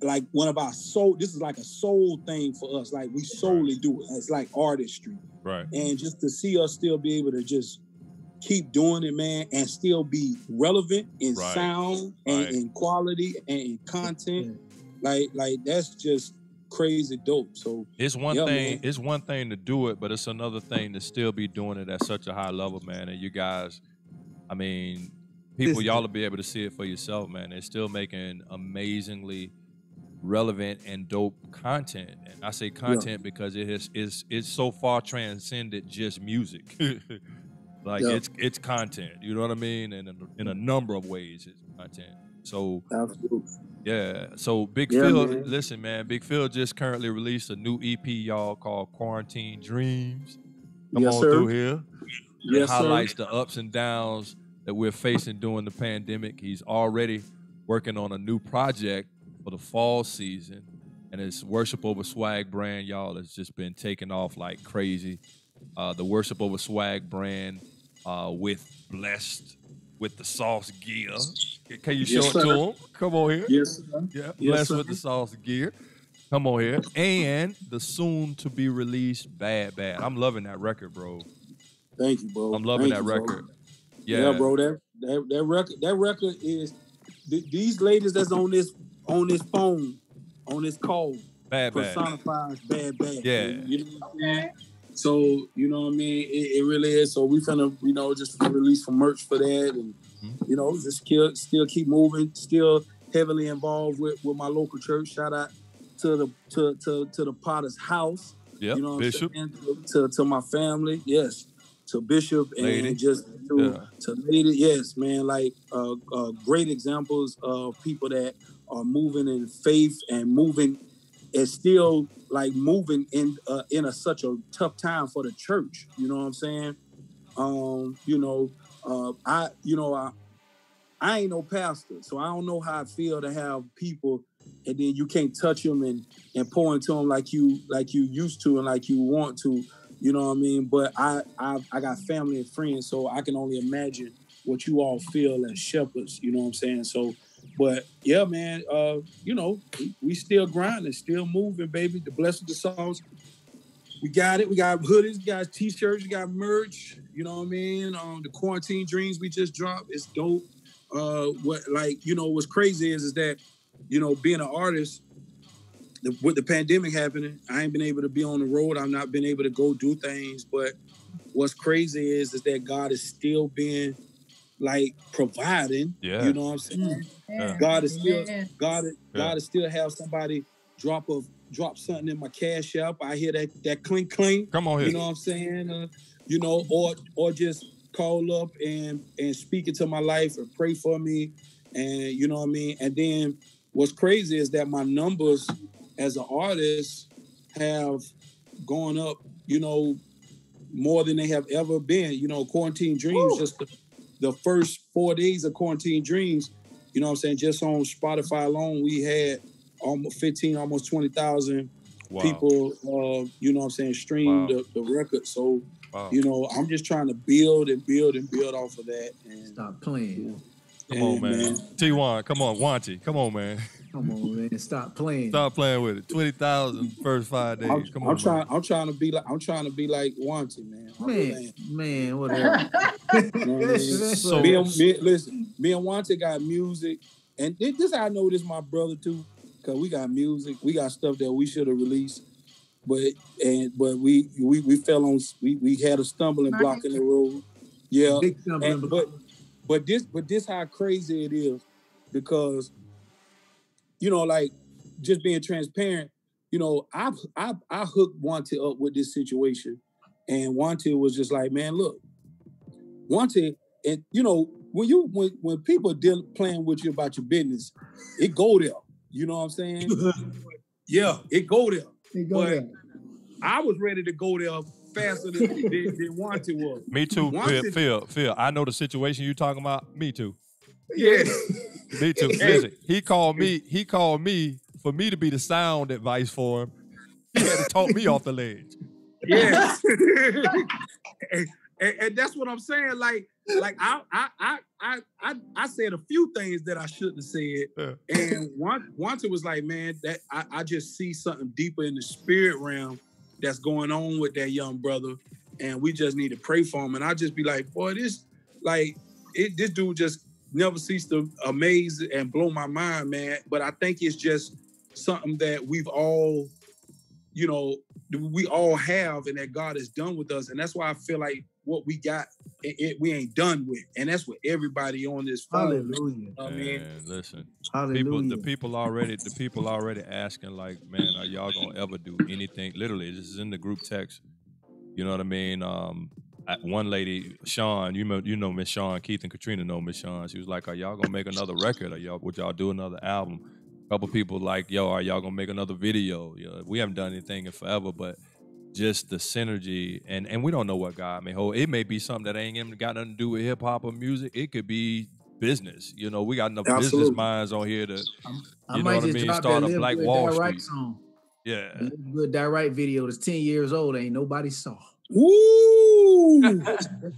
like, one of our soul. This is like a soul thing for us. Like we solely do it. It's like artistry, right? And just to see us still be able to just keep doing it, man, and still be relevant in sound and in quality and in content, like that's just crazy dope. So it's one thing. Man. It's one thing to do it, but it's another thing to still be doing it at such a high level, man. And you guys, I mean, y'all will be able to see it for yourself, man. They're still making amazingly relevant and dope content. And I say content because it's so far transcended just music. Like it's content, you know what I mean? And in a number of ways, it's content. So absolutely. Yeah. So Big Phil, man. Listen, man, Big Phil just currently released a new EP, y'all, called Quarantine Dreams. Come on through here. It highlights the ups and downs that we're facing during the pandemic. He's already working on a new project for the fall season, and his Worship Over Swag brand, y'all, has just been taking off like crazy. The Worship Over Swag brand with Blessed with the sauce gear. Can you show it to him? Come on here. Yes, sir. Yeah, yes, Blessed sir. with the sauce gear. Come on here. And the soon to be released Bad Bad. I'm loving that record, bro. Thank you, bro. I'm loving that record. Yeah, bro. That record is these ladies that's on this phone, on this call, Bad personifies Bad Bad. Yeah. You know what I'm saying? So, you know what I mean? It really is. So we finna, just release some merch for that, and just still keep moving, still heavily involved with my local church. Shout out to the Potter's House. Yep. You know what Bishop. I'm saying? To my family, yes. To Bishop and Lady. just to Lady, yes, man. Like great examples of people that are moving in faith and moving. It's still like moving in such a tough time for the church. You know what I'm saying? I ain't no pastor, so I don't know how I feel to have people, and then you can't touch them and pour into them like you used to and like you want to. You know what I mean? But I got family and friends, so I can only imagine what you all feel as shepherds. You know what I'm saying? So. But yeah, man, we still grinding, still moving, baby. The Blessed with the Sauce. We got it. We got hoodies, we got t-shirts, we got merch. You know what I mean? The Quarantine Dreams we just dropped. It's dope. what like, you know, what's crazy is that, you know, being an artist, with the pandemic happening, I ain't been able to be on the road. I've not been able to go do things. But what's crazy is that God is still being like providing. Yeah. You know what I'm saying? Yeah. God is still God Yeah. is still have somebody drop something in my cash app. I hear that clink clink. Come on here. You know what I'm saying? You know, or just call up and speak into my life and pray for me, and you know what I mean. And then what's crazy is that my numbers as an artist have gone up, you know, more than they have ever been. You know, Quarantine Dreams, just the first 4 days of Quarantine Dreams, you know what I'm saying, just on Spotify alone, we had almost 20,000 people, you know what I'm saying, stream the record. So, you know, I'm just trying to build and build and build off of that. And stop playing. Come on, man. T1, come on, Wanty. Come on, man. Come on, man. Stop playing. Stop playing with it. 20,000 first 5 days. I'm trying to be like Wanty, man. Man, whatever. So me and Wanty got music, and this I know this my brother too, because we got music, we got stuff that we should have released, but we fell on, we had a stumbling block in the road. Yeah, but this how crazy it is, because you know, like, just being transparent, you know, I hooked Wanted up with this situation, and Wanted was just like, man, look, Wanted, and you know, when people are playing with you about your business, it go there. You know what I'm saying? Yeah, it go there. I was ready to go there faster than Wanted was. Me too, Phil. I know the situation you talking about. Me too. Yeah. Me too. Listen, he called me for me to be the sound advice for him. He had to talk me off the ledge. Yeah. and that's what I'm saying. Like I said a few things that I shouldn't have said. And once it was like, man, that I just see something deeper in the spirit realm that's going on with that young brother, and we just need to pray for him. And I just be like, boy, this dude just never ceased to amaze and blow my mind, man. But I think it's just something that we've all, you know, we all have, and that God has done with us. And that's why I feel like what we got, we ain't done with. And that's what everybody on this phone. Hallelujah. I mean, listen, hallelujah. The people already asking, like, man, are y'all gonna ever do anything? Literally, this is in the group text. You know what I mean? One lady, Sean, you know Miss Sean, Keith and Katrina know Miss Sean. She was like, are y'all gonna make another record? Would y'all do another album? A couple people like, yo, are y'all gonna make another video? We haven't done anything in forever, but just the synergy, and we don't know what God may hold. It may be something that ain't even got nothing to do with hip hop or music. It could be business. You know, we got enough business minds on here to, you know what I mean, start a Black Wall Street. Song. Yeah. Good Die Right video that's 10 years old, ain't nobody saw. Ooh,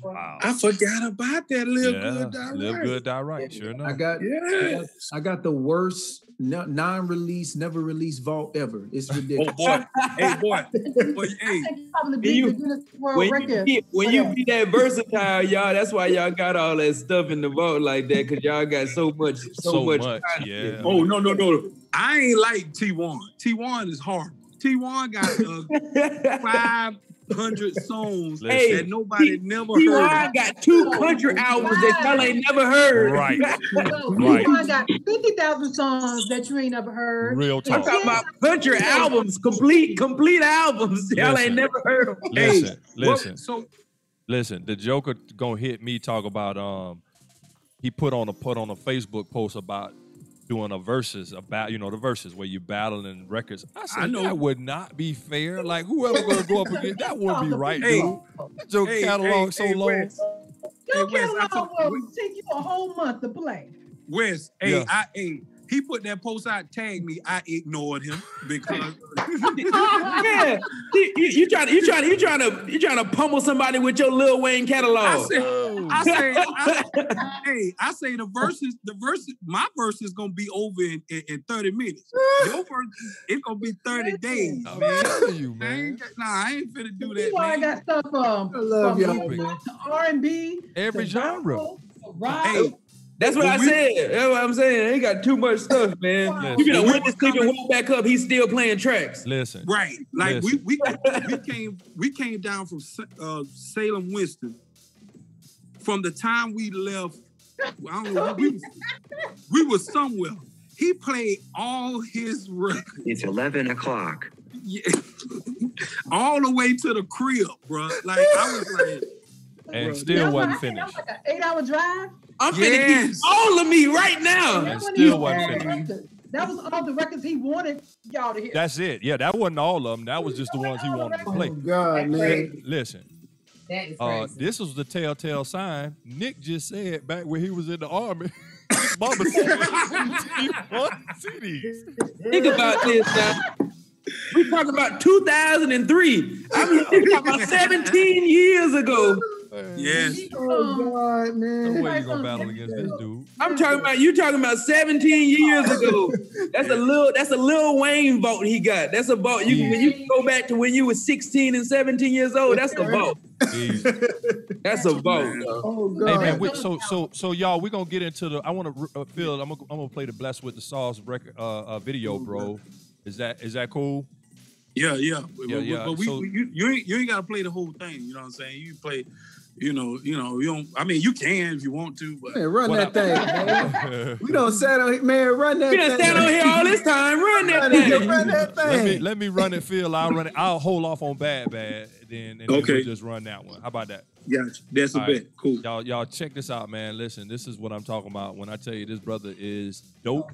Wow. I forgot about that. Live Good, Die Right. Live Good, Die Right. Sure enough. I got the worst non-release, never released vault ever. It's ridiculous. Oh boy, hey boy, hey. When you be that versatile, y'all, that's why y'all got all that stuff in the vault like that, because y'all got so much. Yeah. Oh no. I ain't like T1. T1 is horrible. T1 got 500 songs that nobody never heard. T1 got 2 country albums that y'all ain't never heard. Right. T1 got 50,000 songs that you ain't never heard. Real talk. I'm talking about country albums, complete albums. Y'all ain't never heard them. Listen. The Joker gonna hit me talk about he put on a Facebook post about doing a verses about, you know, the verses where you battling records. I said, that would not be fair. Like, whoever gonna go up against that wouldn't be right, dude. Your catalog so long. Your catalog will take you a whole month to play. Wes, he put that post out, tagged me. I ignored him because you trying to pummel somebody with your Lil Wayne catalog. I say the verses, my verse is gonna be over in 30 minutes. Your verse, it's gonna be 30 days. I'm telling you, man. I ain't finna do that. I got stuff from y'all, R&B, every genre. Rock. That's what I said. That's what I'm saying. He got too much stuff, man. You gonna went to sleep and woke back up. He's still playing tracks. Listen, right? Like we came down from Salem, Winston. From the time we left, I don't know. We were somewhere. He played all his records. It's 11 o'clock. Yeah. All the way to the crib, bro. Like I was like, and still wasn't finished. That was like an 8-hour drive. I'm finna get all of me right now. And still wasn't finished. That was all the records he wanted y'all to hear. That's it. Yeah, that wasn't all of them. That was just the ones he wanted to play. Oh God, man. Listen. That is crazy. This was the telltale sign. Nick just said back when he was in the army. Mama said he wanted CDs. Think about this now. We talking about 2003. I'm talking about 17 years ago. Yes. Oh God, man. No way you gonna battle against this dude. I'm talking about you talking about 17 years ago. That's a Lil Wayne vote he got. That's a vote. When you go back to when you were 16 and 17 years old, that's a vote. That's a vote. Oh God. Hey man, so y'all, we're gonna get into the. I want to Phil. I'm gonna play the Blessed with the Sauce record video, bro. Is that cool? Yeah. Yeah. But you ain't gotta play the whole thing. You know what I'm saying? You play. You don't. I mean, you can if you want to, but Man, run that thing, man. We don't sat on man, run that We thing. done stand on here all this time. Run that thing. Run that thing. Let me run it, Phil. I'll run it. I'll hold off on bad, then we'll just run that one. How about that? Gotcha. That's a bet. Cool. Y'all check this out, man. Listen, this is what I'm talking about when I tell you this brother is dope.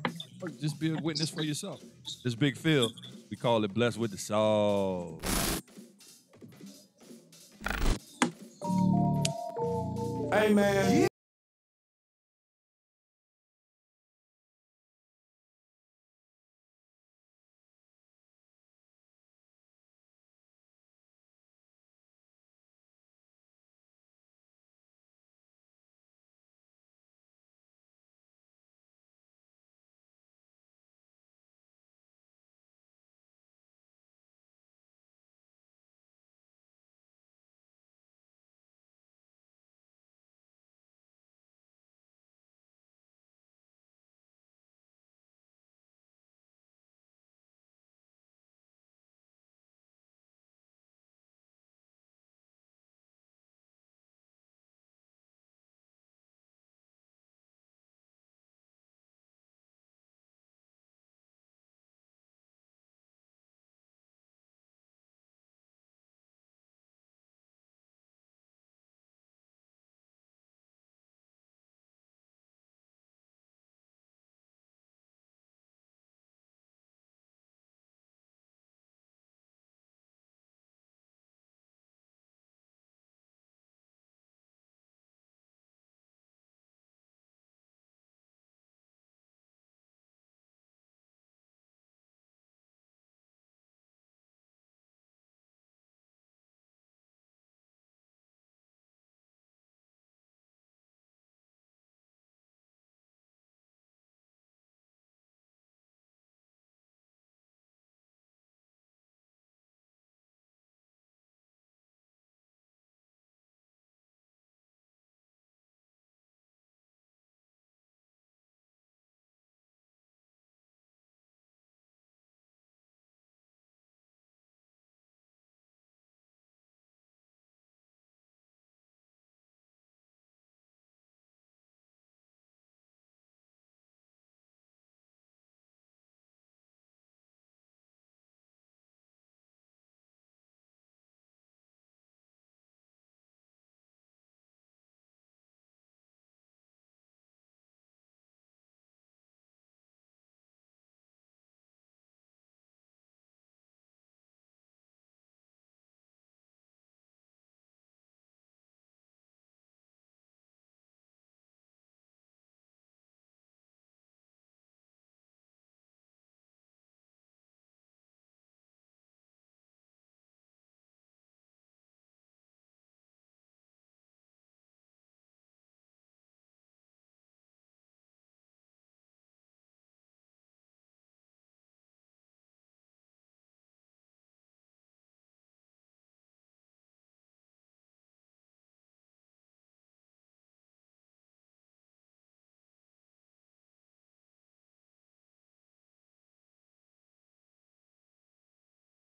Just be a witness for yourself. This Big Phil, we call it Blessed with the Sauce. Hey, man.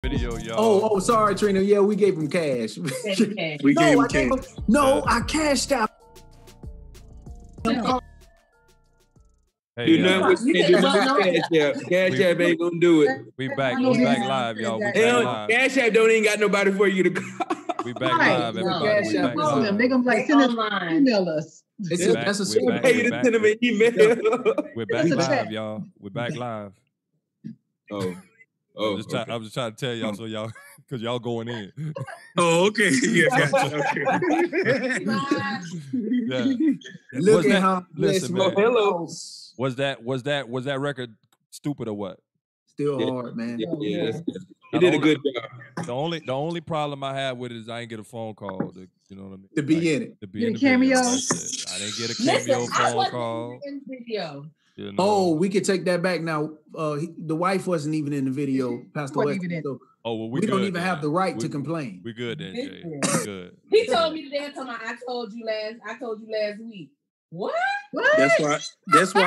Video, y'all. Oh, sorry, Trina. Yeah, we gave him cash. We gave him cash. I cashed out. Hey, Do not Cash App ain't gonna do it. We back live, y'all. We back live. Cash App don't even got nobody for you to call. We back live, everybody. We back live. They're gonna be like, email us. That's a We're Pay to send them an email. We're back live, y'all. We're back live. Oh. I'm just trying to tell y'all so y'all, because y'all going in. Oh, okay. Yeah, gotcha. Okay. Yeah. Look at how listen, man. Hello. Was that record stupid or what? Still hard, man. Yeah. He did a good job. The only problem I had with it is I didn't get a phone call. You know what I mean? To be in it. To be in the cameo. video. That's it. I didn't get a cameo phone call. In the video. You know? Oh, we could take that back now. The wife wasn't even in the video, Pastor West. So we don't even have the right to complain. We good then, Jay. We good. He told me today, I told you last week. What? That's why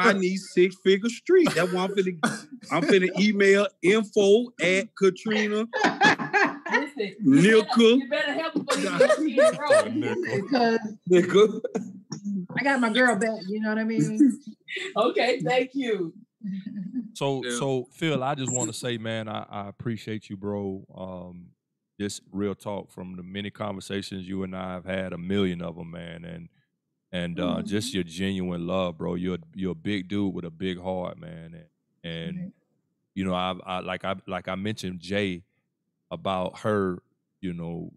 I need 6 Figure Street. That's why I'm finna email info@Katrina. Listen, Nickel. You better help him for Nickel. I got my girl back, you know what I mean? Okay, thank you. So Phil, I just want to say, man, I appreciate you, bro. Just real talk from the many conversations you and I have had, a million of them, man, and just your genuine love, bro. You're a big dude with a big heart, man, and you know, I mentioned Jay about her, you know,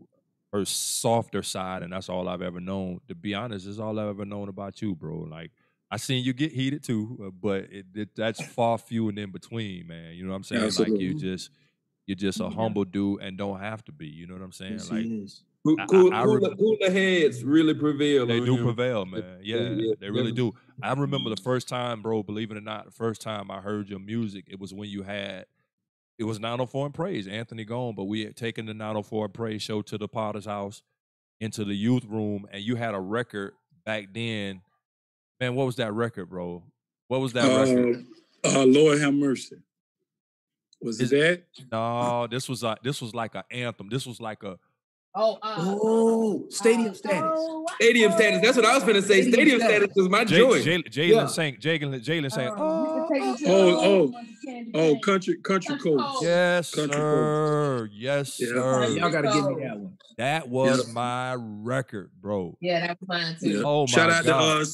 her softer side, and that's all I've ever known. To be honest, it's all I've ever known about you, bro. Like, I seen you get heated too, but that's far few and in between, man. You know what I'm saying? Absolutely. Like, you're just a humble dude and don't have to be. You know what I'm saying? Yes, like, he is. Cooler heads really prevail. They on do him. prevail, man. Yeah, they really do. I remember the first time, bro, believe it or not, the first time I heard your music, it was when it was 904 and Praise, Anthony Gone, but we had taken the 904 and Praise show to the Potter's house, into the youth room, and you had a record back then. Man, what was that record, bro? What was that record? Lord have mercy. Was it that? No, this was like an anthem. This was like a Stadium Status. Stadium Status. That's what I was gonna say. Stadium Status was my joint. Jalen sang. Country Coast. Yes, Country sir. Coast. Yes, sir. Y'all gotta give me that one. That was my record, bro. Yeah, that was mine too. Yeah. Oh my Shout out God. to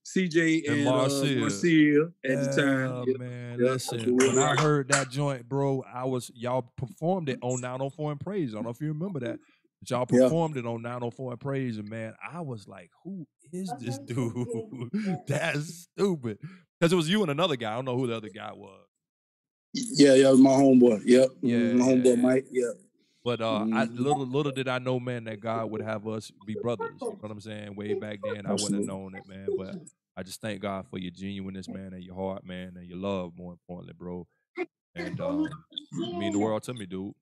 CJ and Marcia at the time. Yeah, man. Listen, when I heard that joint, bro, y'all performed it on 904 and Praise. I don't know if you remember that. But y'all performed it on 904 and Praise, and man, I was like, who is this dude? That's stupid. Because it was you and another guy. I don't know who the other guy was. Yeah, it was my homeboy. Yep. Yeah, my homeboy Mike. Yep. But little did I know, man, that God would have us be brothers. You know what I'm saying? Way back then, I wouldn't have known it, man. But I just thank God for your genuineness, man, and your heart, man, and your love, more importantly, bro. And you mean the world to me, dude.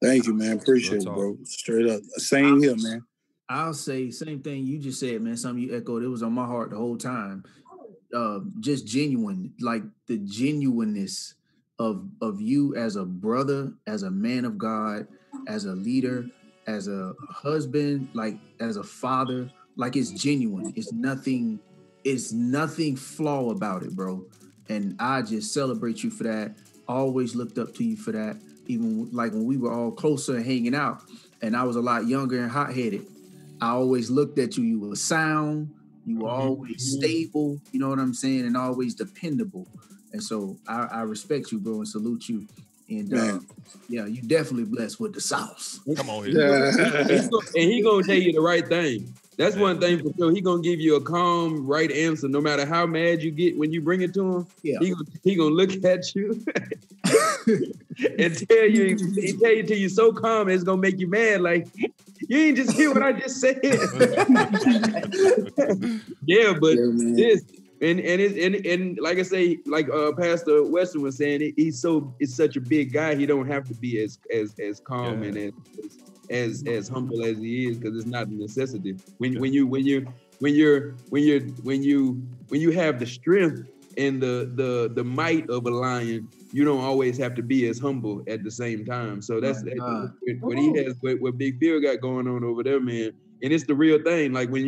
Thank you, man. Appreciate it, bro. Straight up. Same here, man. I'll say same thing you just said, man. Something you echoed. It was on my heart the whole time. Just genuine, like the genuineness of you as a brother, as a man of God, as a leader, as a husband, like as a father. Like, it's genuine. It's nothing flaw about it, bro. And I just celebrate you for that. Always looked up to you for that. Even like when we were all closer hanging out and I was a lot younger and hot-headed, I always looked at you. You were sound. You were always stable. You know what I'm saying? And always dependable. And so I respect you, bro, and salute you. And yeah, you definitely blessed with the sauce. Come on here. And he gonna tell you the right thing. That's one thing for sure. He gonna give you a calm, right answer, no matter how mad you get when you bring it to him. Yeah. He gonna look at you and tell you till you so calm it's gonna make you mad. Like, you ain't just hear what I just said. Yeah, but this and like I say, like Pastor Weston was saying, he's such a big guy. He don't have to be as calm and as humble as he is, because it's not a necessity. When you have the strength and the might of a lion, you don't always have to be as humble at the same time. So that's what he has, what Big Phil got going on over there, man. And it's the real thing. Like when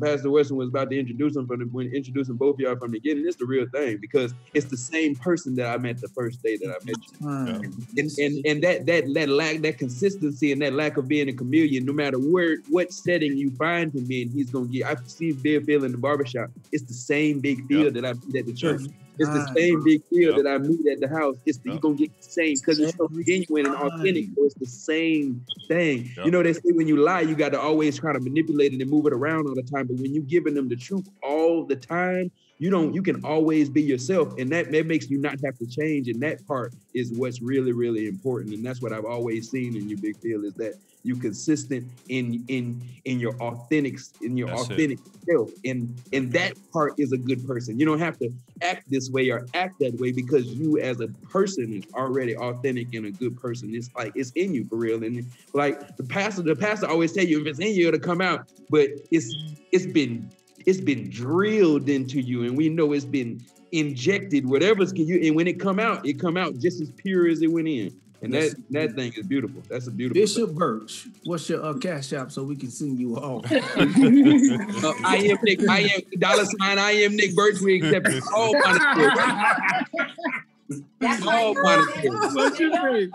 Pastor Weston was about to introduce him when introducing both of y'all from the beginning, it's the real thing because it's the same person that I met the first day that I met you. And that consistency and that lack of being a chameleon, no matter what setting you find him in, he's gonna get. I see Big Phil in the barbershop. It's the same Big Phil that I meet at the church. It's the same Big Phil that I meet at the house. You're gonna get the same because it's so genuine and authentic. So it's the same thing. You know, they say when you lie, you got to always try to manipulate it and move it around all the time. But when you're giving them the truth all the time, you can always be yourself, and that makes you not have to change. And that part is what's really, really important. And that's what I've always seen in you, Big Phil, is that you're consistent in your authentic self. And that part is a good person. You don't have to act this way or act that way because you as a person is already authentic and a good person. It's like it's in you for real. And like the pastor always tell you if it's in you, it'll come out. But it's been drilled into you, and we know it's been injected, whatever's can you, and when it come out just as pure as it went in. And that thing is beautiful. That's a beautiful Bishop thing. Birch, what's your cash app so we can sing you all? I am Nick. I am $ I am Nick Birch. We accept all all monetary. What you say?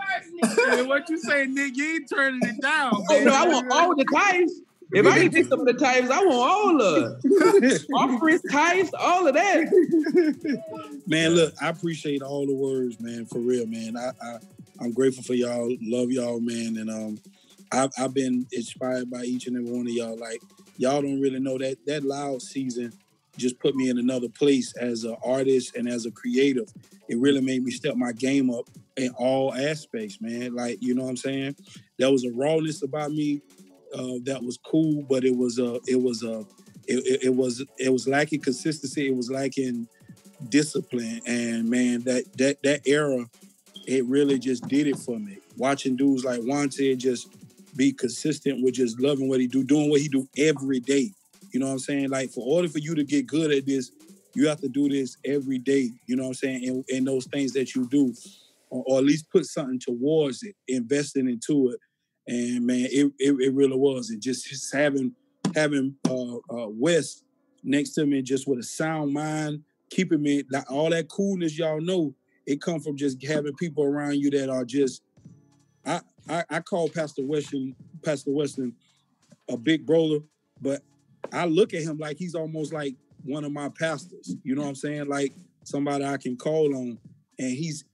Hey, what you say, Nick? You ain't turning it down. Oh no, I want all the tithes. If I can get some of the tithes, I want all of it. Offerings, tithes, all of that. Man, look, I appreciate all the words, man, for real, man. I'm grateful for y'all, love y'all, man, and I've been inspired by each and every one of y'all. Like, y'all don't really know that L.O.U.D season just put me in another place as an artist and as a creative. It really made me step my game up in all aspects, man. Like, you know what I'm saying? There was a rawness about me that was cool, but it was lacking consistency. It was lacking discipline, and man, that era, it really just did it for me. Watching dudes like Wanted just be consistent with just loving what he do, doing what he do every day. You know what I'm saying? Like, for order for you to get good at this, you have to do this every day. You know what I'm saying? And those things that you do, or at least put something towards it, investing into it. And man, it really was. And just having Wes next to me, just with a sound mind, keeping me, like, all that coolness, y'all know, it come from just having people around you that are just, I call Pastor Weston a big brother, but I look at him like he's almost like one of my pastors. You know what I'm saying? Like somebody I can call on. And he's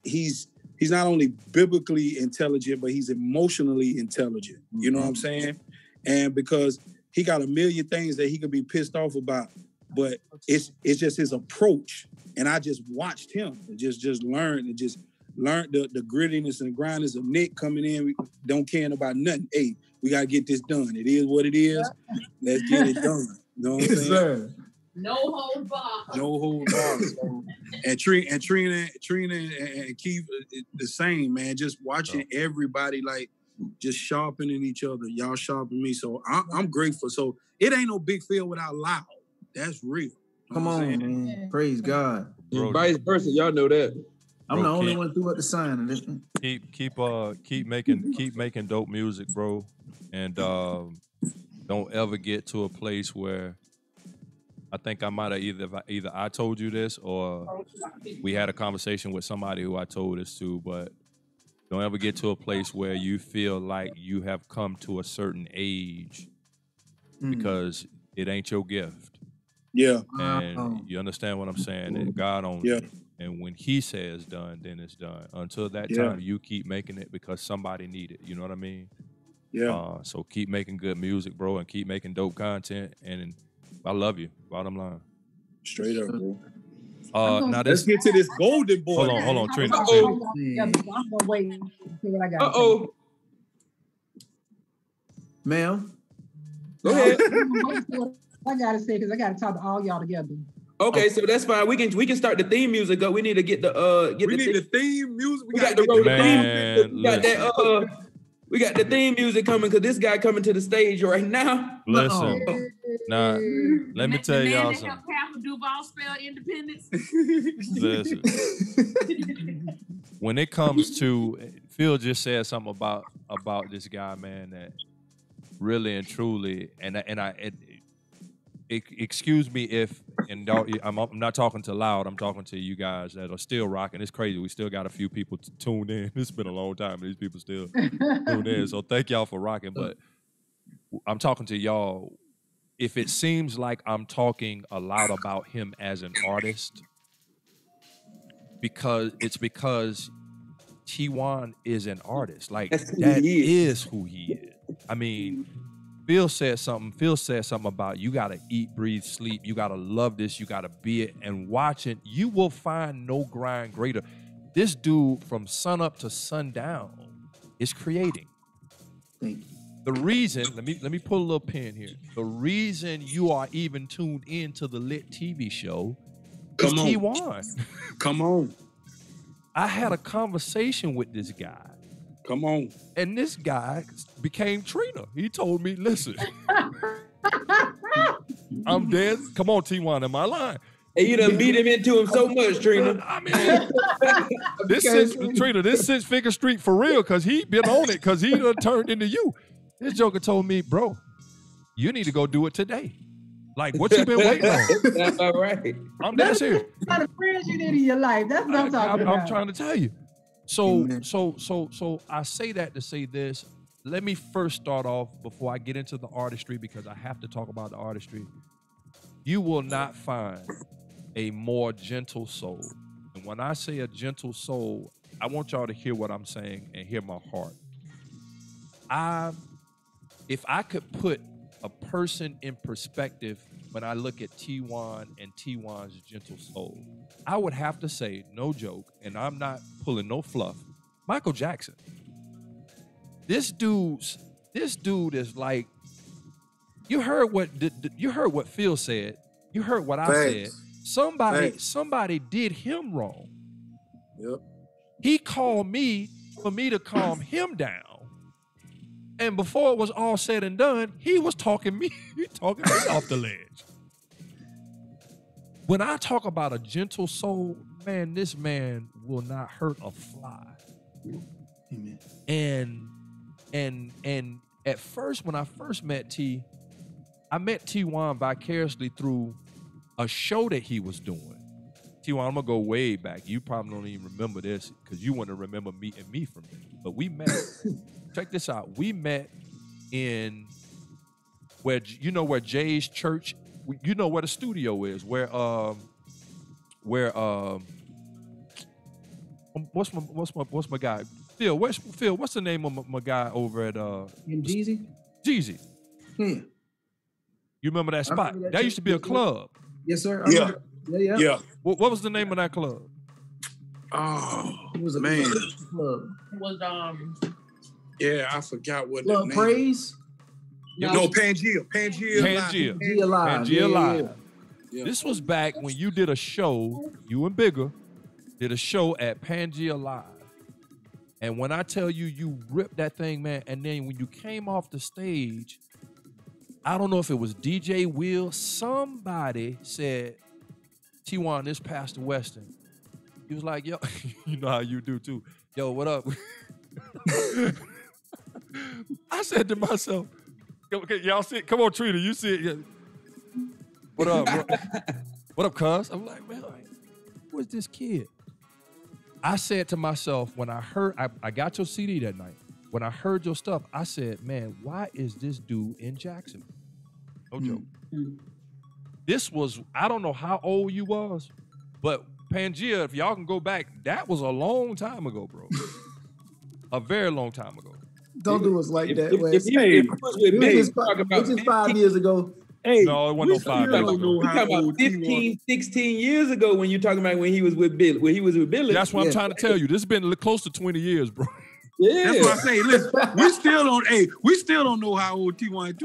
not only biblically intelligent, but he's emotionally intelligent. You know what I'm saying? And because he got a million things that he could be pissed off about, but it's just his approach. And I just watched him and just learned the grittiness and the grindness of Nick coming in. We don't care about nothing. Hey, we got to get this done. It is what it is. Let's get it done. You know what I'm saying? Sir. No hold bar. No hold bar. So, and Trina and Keith, the same, man. Just watching everybody, like, just sharpening each other. Y'all sharpen me. So I'm grateful. So it ain't no Big Phil without L.O.U.D. That's real. Come on, man. Praise God. And vice versa, y'all know that. I'm the only one threw up the sign. Keep making dope music, bro. And don't ever get to a place where, I think I might have either I told you this or we had a conversation with somebody who I told this to, but don't ever get to a place where you feel like you have come to a certain age because it ain't your gift. Yeah. And you understand what I'm saying? That God owns it. And when he says done, then it's done. Until that time, you keep making it because somebody need it. You know what I mean? Yeah. So keep making good music, bro, and keep making dope content. And I love you. Bottom line. Straight up, bro. Now let's get to this golden boy. Hold on, Trina. I'm gonna wait and see what I got. Ma'am. Go ahead. I gotta say, because I gotta talk to all y'all together. Okay, so that's fine. We can start the theme music up. We need to get the the theme music. We got the roll the theme. We got that We got the theme music coming because this guy coming to the stage right now. Listen, now let me tell y'all something. Kappa Duval spell independence. Listen, when it comes to Phil just said something about this guy, man, that really and truly, excuse me if, and I'm not talking to L.O.U.D, I'm talking to you guys that are still rocking. It's crazy. We still got a few people tuned in. It's been a long time, and these people still tuned in. So thank y'all for rocking. But I'm talking to y'all. If it seems like I'm talking a lot about him as an artist, because T1 is an artist. Like, that is who he is. I mean, Phil said something about you gotta eat, breathe, sleep. You gotta love this. You gotta be it. And watching, you will find no grind greater. This dude from sun up to sundown is creating. Thank you. The reason, let me pull a little pin here. The reason you are even tuned into the Lit TV show is T1. Come on. I had a conversation with this guy. Come on. And this guy became Trina. He told me, listen, I'm dead. Come on, T1, am I lying? And you done beat him into him so much, Trina. I mean, this 6 Figure Street for real, because he been on it, because he done turned into you. This joker told me, bro, you need to go do it today. Like, what you been waiting on? That's all right. I'm dead serious. What kind of friends you need in your life? That's what I'm talking about. I'm trying to tell you. So I say that to say this. Let me first start off before I get into the artistry, because I have to talk about the artistry. You will not find a more gentle soul. And when I say a gentle soul, I want y'all to hear what I'm saying and hear my heart. If I could put a person in perspective when I look at T1 and T1's gentle soul, I would have to say, no joke, and I'm not pulling no fluff, Michael Jackson. This dude is like, you heard what Phil said. You heard what I said. Somebody did him wrong. Yep. He called me for me to calm him down. And before it was all said and done, he was talking me off the ledge. When I talk about a gentle soul, man, this man will not hurt a fly. Amen. And at first, when I first met T, I met T1 vicariously through a show that he was doing. T1, I'm gonna go way back. You probably don't even remember this because you want to remember meeting me from it. But we met. Check this out. We met in where Jay's church. You know where the studio is. Where what's my guy? Phil. Phil? What's the name of my guy over at Jeezy? Jeezy. Yeah. You remember that spot? That used to be a club. Yes, sir. Yeah. What was the name of that club? Oh, it was a man. Club. It was Yeah, I forgot what Club that name. Praise. No, Pangea Live. Yeah. This was back when you did a show. You and Bigger did a show at Pangea Live. And when I tell you, you ripped that thing, man. And then when you came off the stage, I don't know if it was DJ Will, somebody said, T1, this Pastor Weston. He was like, yo, you know how you do too. Yo, what up? I said to myself, okay, y'all see it? Come on, Trina, you see it. What up? What up, cuz? I'm like, man, who is this kid? I said to myself, when I heard, I got your CD that night. When I heard your stuff, I said, man, why is this dude in Jacksonville? No joke. This was, I don't know how old you was, but Pangea, if y'all can go back, that was a long time ago, bro. A very long time ago. Don't do us like that, Wes. It was just 5 years ago. Hey, no, it wasn't no 5 years ago. We're talking about 15, 16 years ago when you're talking about when he was with Billy. When he was with Billy. That's what I'm trying to tell you. This has been close to 20 years, bro. Yeah. That's what I say. Listen, we still don't know how old T1 is.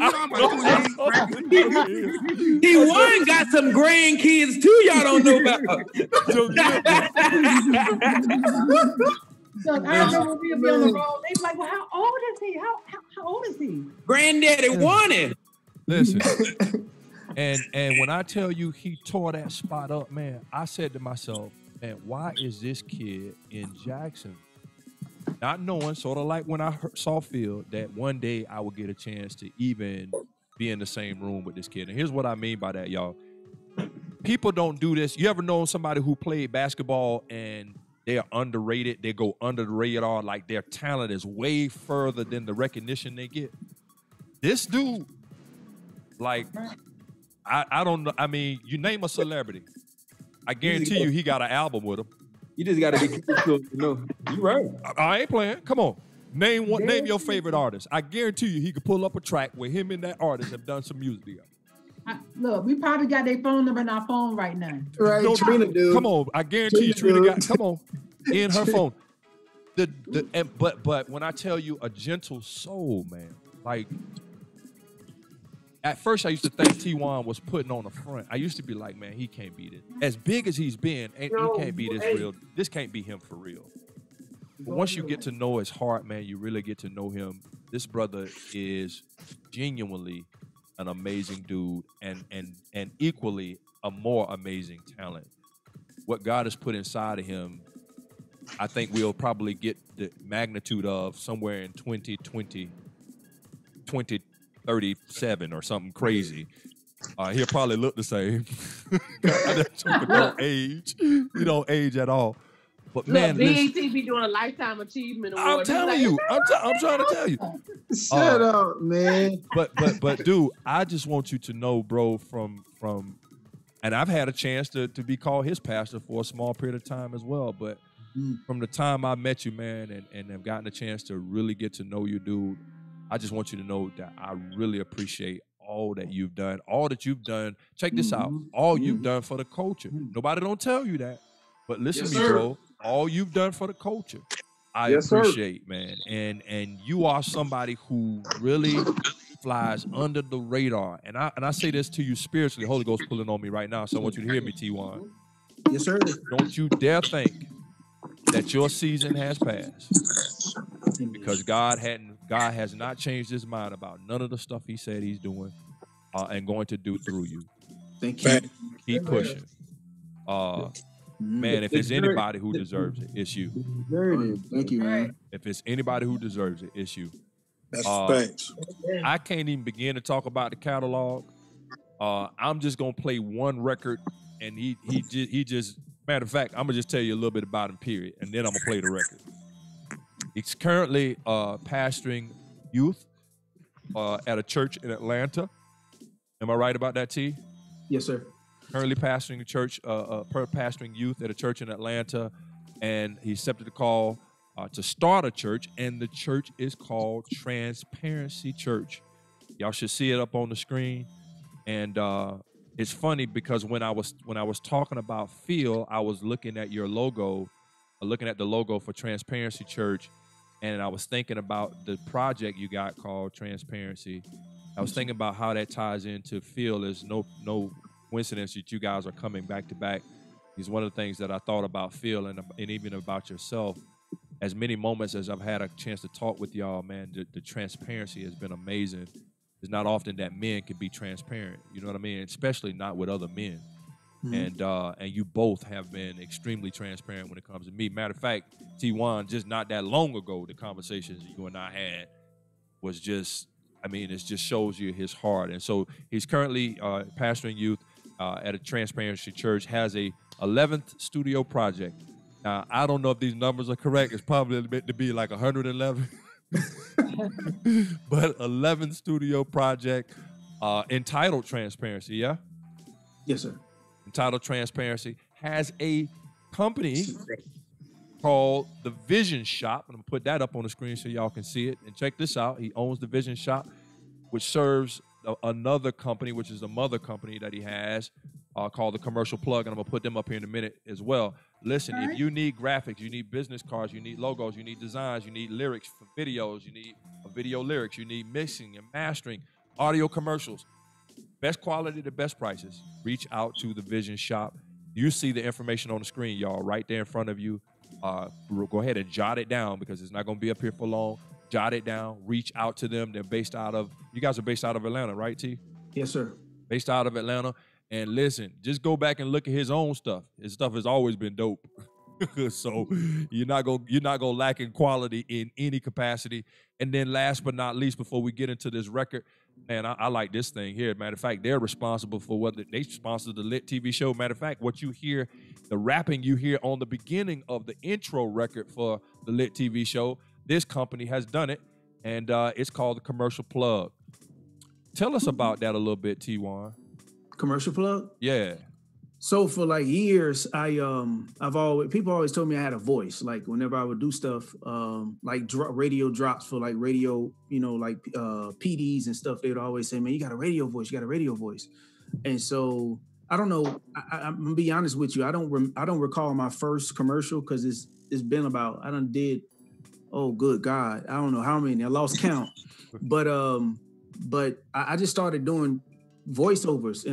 T1 got some grandkids too. Y'all don't know about. So I remember we'd be on the road. They be like, "Well, how old is he? How old is he?" Granddaddy wanted. Listen, and when I tell you he tore that spot up, man, I said to myself, man, why is this kid in Jackson? Not knowing, sort of like when I saw Phil, that one day I would get a chance to even be in the same room with this kid. And here's what I mean by that, y'all. People don't do this. You ever know somebody who played basketball and they're underrated? They go under the radar, like their talent is way further than the recognition they get. This dude, like, I don't know. I mean, you name a celebrity. I guarantee you he got an album with him. You just got to be careful, you know. You right. I ain't playing. Come on. Name your favorite artist. I guarantee you he could pull up a track where him and that artist have done some music together. Look, we probably got their phone number in our phone right now. Right, No, Trina, dude. Come on. I guarantee you Trina got, come on, in her phone. But when I tell you a gentle soul, man, like, at first I used to think T1 was putting on the front. I used to be like, man, he can't beat it. As big as he's been, he can't be this real. This can't be him for real. But once you get to know his heart, man, you really get to know him. This brother is genuinely an amazing dude and equally a more amazing talent. What God has put inside of him, I think we'll probably get the magnitude of somewhere in 2037 or something crazy. He'll probably look the same. Don't age. He don't age at all. But man, BET be doing a lifetime achievement award. I'm telling you. I'm trying to tell you. Shut up, man. But dude, I just want you to know, bro, from and I've had a chance to be called his pastor for a small period of time as well. But from the time I met you, man, and have gotten a chance to really get to know you, dude, I just want you to know that I really appreciate all that you've done. All that you've done. Check this out. All you've done for the culture. Nobody don't tell you that. But listen to me, bro. All you've done for the culture, I appreciate, man. And you are somebody who really flies under the radar. And I say this to you spiritually. Holy Ghost pulling on me right now, so I want you to hear me, T1. Yes, sir. Don't you dare think that your season has passed, because God has not changed his mind about none of the stuff he said he's doing and going to do through you. Thank you. Keep pushing. Man, if it's anybody who deserves it, it's you. Thank you, man. If it's anybody who deserves it, it's you. That's facts. I can't even begin to talk about the catalog. I'm just gonna play one record, and he just matter of fact, I'm gonna just tell you a little bit about him, period, and then I'm gonna play the record. He's currently pastoring youth at a church in Atlanta. Am I right about that, T? Yes, sir. Currently pastoring a church, pastoring youth at a church in Atlanta, and he accepted the call to start a church, and the church is called Transparency Church. Y'all should see it up on the screen. And it's funny because when I was talking about Phil, I was looking at your logo, looking at the logo for Transparency Church, and I was thinking about the project you got called Transparency. I was thinking about how that ties into Phil. There's no coincidence that you guys are coming back to back. It's one of the things that I thought about Phil and even about yourself. As many moments as I've had a chance to talk with y'all, man, the transparency has been amazing. It's not often that men can be transparent, you know what I mean? Especially not with other men. And you both have been extremely transparent when it comes to me. Matter of fact, T1, just not that long ago, the conversations you and I had was just, I mean, it just shows you his heart. And so he's currently pastoring youth at a Transparency Church, has a 11th studio project. Now, I don't know if these numbers are correct. It's probably meant to be like 111. But 11th studio project entitled Transparency, yeah? Yes, sir. Entitled Transparency, has a company called The Vision Shop. I'm going to put that up on the screen so y'all can see it. And check this out. He owns The Vision Shop, which serves another company, which is a mother company that he has called The Commercial Plug. And I'm going to put them up here in a minute as well. Listen, if you need graphics, you need business cards, you need logos, you need designs, you need lyrics for videos, you need video lyrics, you need mixing and mastering, audio commercials, best quality to best prices, reach out to The Vision Shop. You see the information on the screen, y'all, right there in front of you. go ahead and jot it down because it's not going to be up here for long. Jot it down. Reach out to them. They're based out of, you guys are based out of Atlanta, right, T? Yes, sir. Based out of Atlanta. And listen, just go back and look at his own stuff. His stuff has always been dope. So you're not gonna lack in quality in any capacity. And then last but not least, before we get into this record, man, I like this thing here. Matter of fact, they're responsible for what they sponsor the Lit TV show. Matter of fact, what you hear, the rapping you hear on the beginning of the intro record for the Lit TV show, this company has done it, and it's called the Commercial Plug. Tell us about that a little bit, T1. Commercial Plug? Yeah. So for like years, people always told me I had a voice. Like whenever I would do stuff, like radio drops for like radio, like PDs and stuff, they would always say, "Man, you got a radio voice. You got a radio voice." And so I don't know. I'm gonna be honest with you. I don't recall my first commercial because it's been about, I done did, oh good God, I don't know how many. I lost count. But I just started doing voiceovers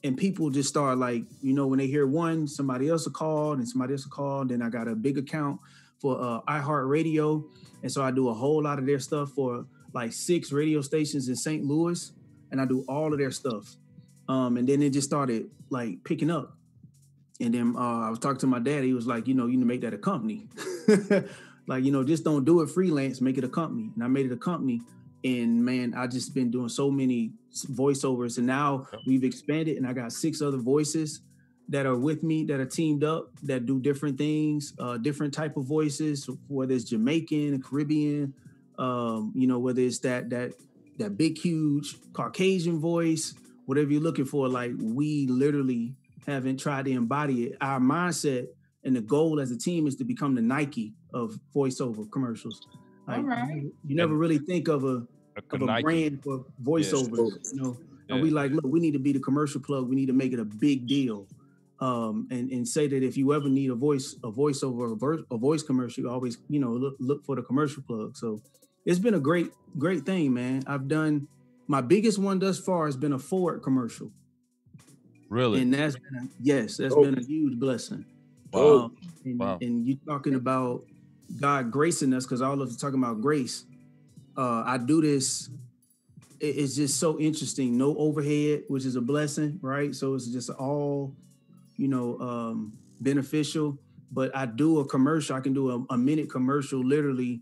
and people just start like, when they hear one, somebody else will call and somebody else will call. Then I got a big account for iHeartRadio. And so I do a whole lot of their stuff for like 6 radio stations in St. Louis. And I do all of their stuff. And then it just started like picking up. And then I was talking to my dad. He was like, you need to make that a company. Like, just don't do it freelance, make it a company. And I made it a company. And man, I just been doing so many voiceovers, and now we've expanded, and I got 6 other voices that are with me that are teamed up that do different things, different type of voices, whether it's Jamaican, Caribbean, whether it's that big, huge Caucasian voice, whatever you're looking for. Like we literally haven't tried to embody it. Our mindset and the goal as a team is to become the Nike of voiceover commercials. Like, all right. You never really think of a brand for voiceovers, And we like, look, we need to be the commercial plug. We need to make it a big deal, and say that if you ever need a voiceover, a voice commercial, you always, look for the commercial plug. So it's been a great thing, man. I've done my biggest one thus far has been a Ford commercial. Really? And that's been a huge blessing. Wow. And you talking about God gracing us, because all of us are talking about grace. I do this. It's just so interesting. No overhead, which is a blessing, right? So it's just all, beneficial. But I do a commercial. I can do a minute commercial, literally,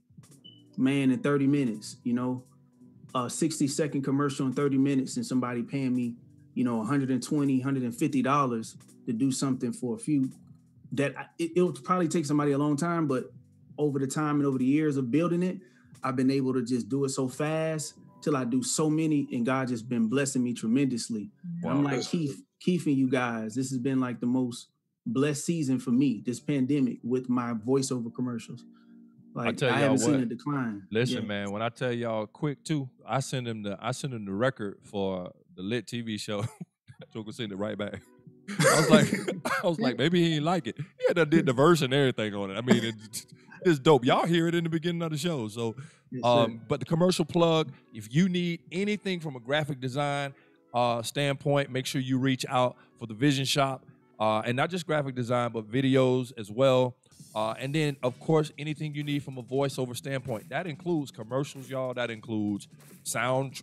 man, in 30 minutes. A 60-second commercial in 30 minutes, and somebody paying me, $120, $150 to do something for a few. It'll probably take somebody a long time, but over the time and over the years of building it, I've been able to just do it so fast till I do so many, and God just been blessing me tremendously. Wow. I'm like Keith and you guys, this has been like the most blessed season for me, this pandemic, with my voiceover commercials. Like I haven't seen a decline. Listen, man, when I tell y'all quick too, I send him the record for the Lit TV show. Joker can send it right back. I was like, maybe he didn't like it. Yeah, that did the verse and everything on it. I mean, it's dope. Y'all hear it in the beginning of the show. So, but the commercial plug, if you need anything from a graphic design standpoint, make sure you reach out for the Vision Shop, and not just graphic design, but videos as well. And then, of course, anything you need from a voiceover standpoint. That includes commercials, y'all. That includes sound,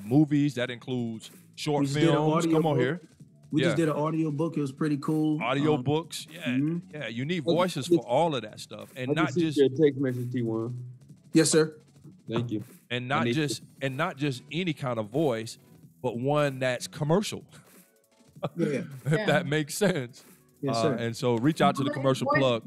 movies. That includes short films. Come on here. We just did an audio book. It was pretty cool. Audio books, yeah. You need voices for all of that stuff, and not just your text message, T1. Yes, sir. Thank you. And not just any kind of voice, but one that's commercial. Yeah, if that makes sense. Yes, sir. And so reach out to the commercial plug.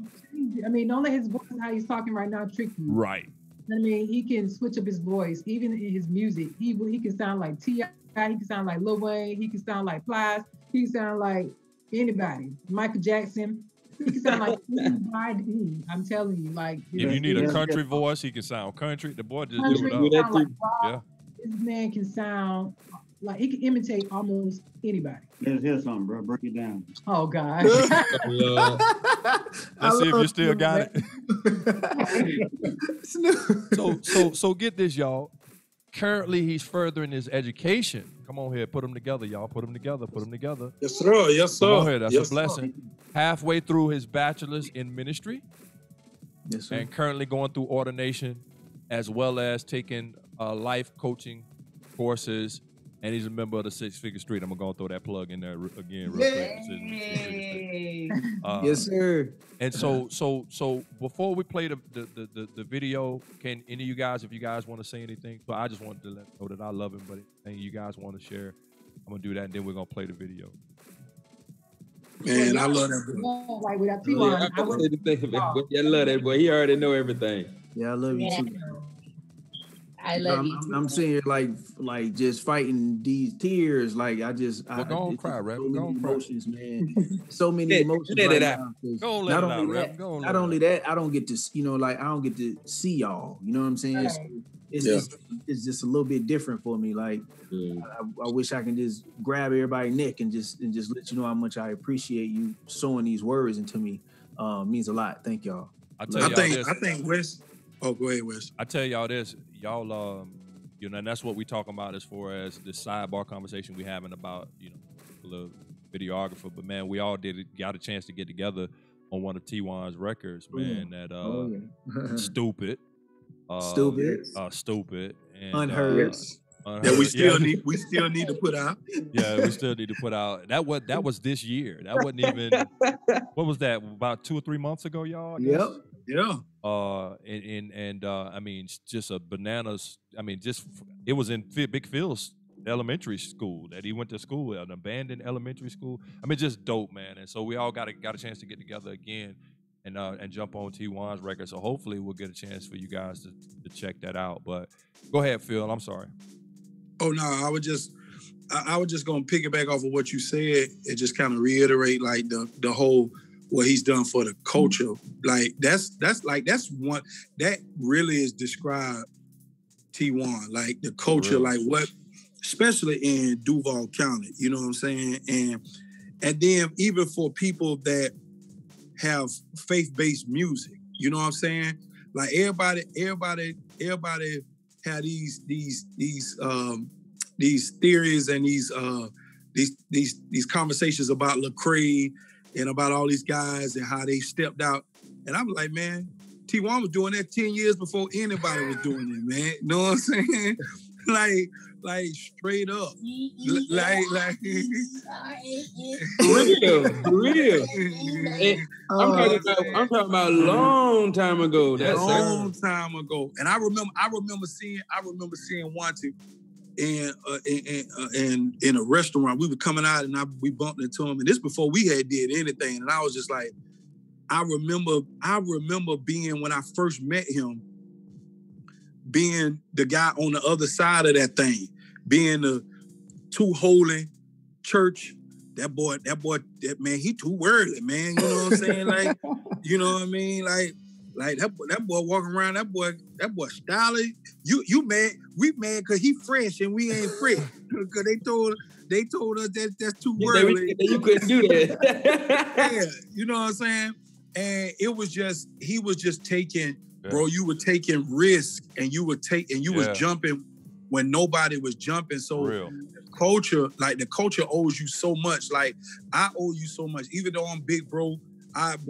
I mean, don't let his voice, how he's talking right now, trick you. Right. I mean, he can switch up his voice, even in his music. He can sound like T.I., he can sound like Lil Wayne, he can sound like Plies, he can sound like anybody, Michael Jackson. He can sound like anybody. I'm telling you, like. If you need a country voice, he can sound country. The boy just do it up. Like yeah. This man can sound like he can imitate almost anybody. Here's something, bro. Break it down. Oh God. Let's see if you still got it. So get this, y'all. Currently, he's furthering his education. Come on here, put them together, y'all. Put them together. Yes, sir. Yes, sir. Come on here, that's a blessing. Halfway through his bachelor's in ministry, Yes, sir. And currently going through ordination, as well as taking life coaching courses. And he's a member of the Six Figure Street. I'm gonna throw that plug in there again, real quick. Yes, sir. And so before we play the video, can any of you guys, if you guys want to say anything, so I just wanted to let know that I love him, but anything you guys want to share, I'm gonna do that, and then we're gonna play the video. Man, I love that boy. Like with that I love that boy. He already know everything. Yeah, I love you too. I love you. I'm saying like just fighting these tears. Like I don't cry, Rap. So many Don't cry. emotions, man. So many emotions. Let right it out. now, 'cause Go let it out, Rap. Go not only that, I don't get to, like I don't get to see y'all. You know what I'm saying? Right. So it's just a little bit different for me. Like I wish I can just grab everybody's neck and just let you know how much I appreciate you sowing these words into me. Means a lot. Thank y'all. I think Wes. Oh, go ahead, Wes. I tell y'all this, y'all, and that's what we talking about as far as the sidebar conversation we having about, the videographer. But man, we all got a chance to get together on one of T1's records, man. That stupid, stupid, and unheard. That we still need to put out. Yeah, we still need to put out. That was this year. That wasn't even. What was that? About 2 or 3 months ago, y'all? Yep. Yeah. I mean, just a bananas. I mean, it was in Big Phil's elementary school that he went to school, an abandoned elementary school. I mean, just dope, man. And so we all got a chance to get together again and jump on T1's record. So hopefully we'll get a chance for you guys to check that out. But go ahead, Phil. I'm sorry. Oh no, I was just gonna piggyback off of what you said and just kind of reiterate like the whole what he's done for the culture. Like that's one that really is described T1, like the culture, like what, especially in Duval County, you know what I'm saying? And then even for people that have faith-based music, you know what I'm saying? Like everybody had these theories and these conversations about Lecrae and about all these guys and how they stepped out. And I'm like, man, T1 was doing that 10 years before anybody was doing it, man. You know what I'm saying? like straight up. Like real. I'm talking about a long time ago. That's a long time ago. And I remember seeing Wanted in a restaurant. We were coming out and we bumped into him. And this before we had did anything. And I was just like, I remember being, when I first met him, being the guy on the other side of that thing, being the too holy church. That man, he too worldly, man. You know what I'm saying? Like, you know what I mean? Like that boy walking around, that boy stylish. You mad? We mad because he fresh and we ain't fresh. Because they told us that's too worldly. You couldn't do that. Yeah, you know what I'm saying? And it was just, he was just taking, bro, you were taking risks and you was jumping when nobody was jumping. So the culture owes you so much. Like I owe you so much. Even though I'm big, bro, I've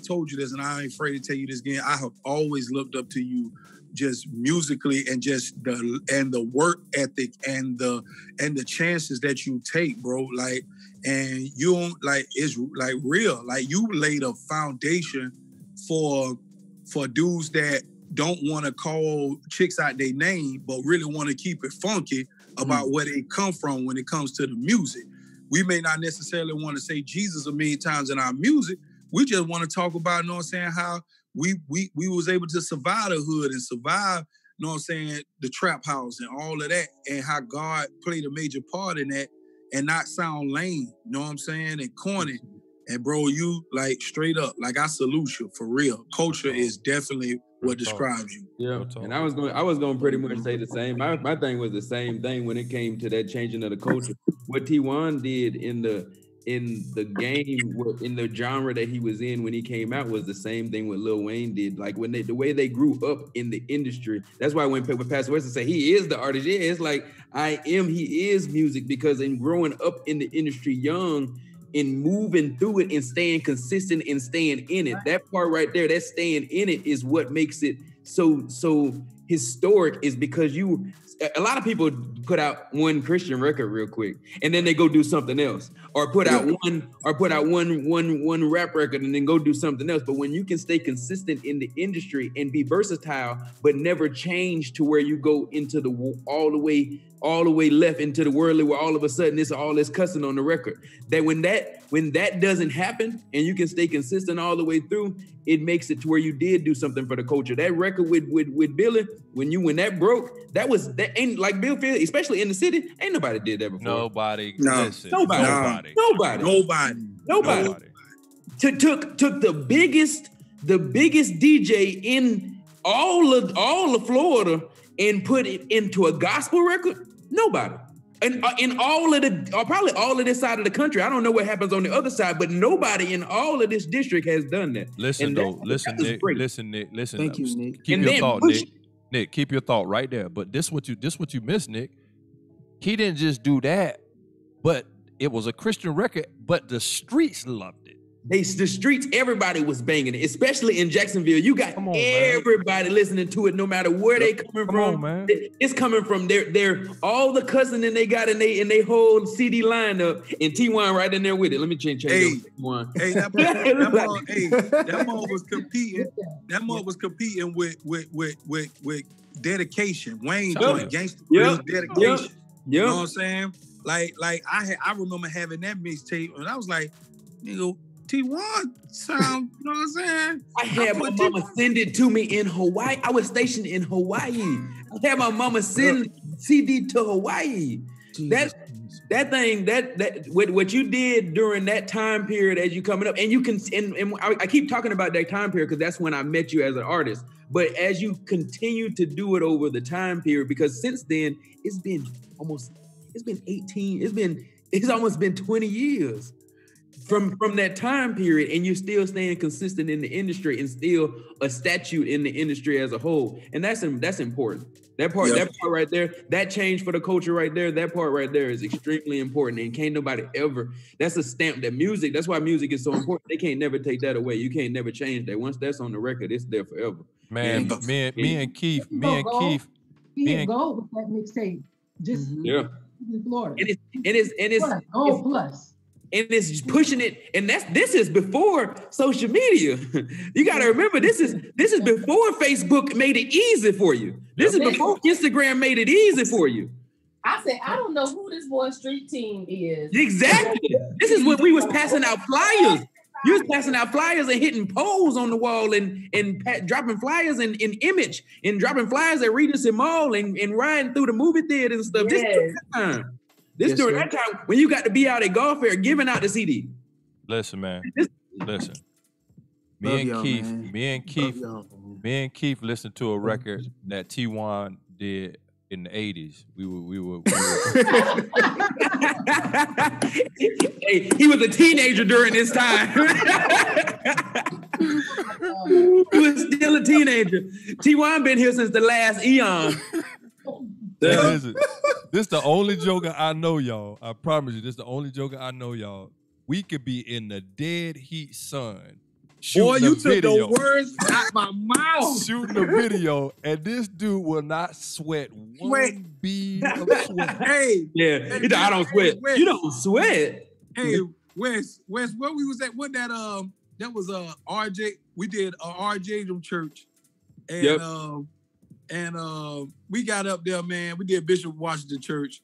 told you this and I ain't afraid to tell you this again. I have always looked up to you just musically and just the work ethic and the chances that you take, bro. Like, and you don't like, it's like real. Like you laid a foundation for dudes that don't want to call chicks out their name, but really want to keep it funky about where they come from when it comes to the music. We may not necessarily want to say Jesus a million times in our music. We just want to talk about, you know what I'm saying, how we was able to survive the hood and survive, you know what I'm saying, the trap house and all of that, and how God played a major part in that and not sound lame, you know what I'm saying, and corny. And bro, you like straight up, like I salute you for real. Culture is definitely what describes you. Yeah, and I was going to pretty much say the same. My thing was the same thing when it came to that changing of the culture. What T1 did in the game, in the genre that he was in when he came out, was the same thing what Lil Wayne did. Like when the way they grew up in the industry. That's why when Pastor Weston say he is the artist, yeah, it's like he is music, because in growing up in the industry young, in moving through it and staying consistent and staying in it. That part right there, that staying in it is what makes it so historic, is because a lot of people put out one Christian record real quick and then they go do something else, or put out one rap record and then go do something else. But when you can stay consistent in the industry and be versatile, but never change to where you go into the all the way left into the worldly, where all of a sudden it's all this cussing on the record, that when that doesn't happen and you can stay consistent all the way through, it makes it to where you did do something for the culture. That record with Billy, when that broke, that ain't like Bill Field, especially in the city, ain't nobody did that before. Nobody. No. Listen, Nobody. Took the biggest DJ in all of Florida and put it into a gospel record. Nobody. And in all of probably all of this side of the country, I don't know what happens on the other side, but nobody in all of this district has done that. Listen, Nick. Thank you, Nick. Keep your thought, Nick. Nick, keep your thought right there. But this what you missed, Nick. He didn't just do that, but it was a Christian record, but the streets loved it. The streets, everybody was banging it, especially in Jacksonville. You got everybody listening to it, no matter where they coming from. Man. It's coming from their all the cousin and they got in they whole CD lineup, and T1 right in there with it. Let me change T1. Hey, that mug was competing. That mug was competing with dedication. Wayne joint, gangster dedication. You know what I'm saying? Like I remember having that mixtape, and I was like, nigga, T1 sound, you know what I'm saying? I had my mama send it to me in Hawaii. I was stationed in Hawaii. I had my mama send CD to Hawaii. That thing, that what you did during that time period as you coming up, and you can, and I keep talking about that time period because that's when I met you as an artist. But as you continue to do it over the time period, because since then it's almost been 20 years. From that time period, and you're still staying consistent in the industry and still a statute in the industry as a whole, and that's important. That part right there, that change for the culture right there, that part right there is extremely important, and can't nobody ever. That's a stamp that music. That's why music is so important. They can't never take that away. You can't never change that. Once that's on the record, it's there forever. Man, me and Keith, He hit gold with that mixtape. Just in Florida. It's plus. And it's pushing it, and this is before social media. You got to remember, this is before Facebook made it easy for you. This is before Instagram made it easy for you. I said, I don't know who this boy street team is. Exactly. This is when we was passing out flyers. You was passing out flyers and hitting poles on the wall and dropping flyers in Image and dropping flyers at Regency Mall and riding through the movie theater and stuff. Yes. This took time. During that time when you got to be out at Golf Fair giving out the CD. Listen, man. Listen. Me and Keith listened to a record that T1 did in the 80s. We were Hey, he was a teenager during this time. He was still a teenager. T1 been here since the last eon. Listen, this the only joker I know, y'all. I promise you, this the only joker I know, y'all. We could be in the dead heat sun. Boy, you took the words out my mouth. Shooting a video, and this dude will not sweat one bead of sweat. Hey, I don't sweat. You don't sweat. Hey, Wes, where we was at? What that was RJ. We did RJ church, and we got up there, man. We did Bishop Washington Church,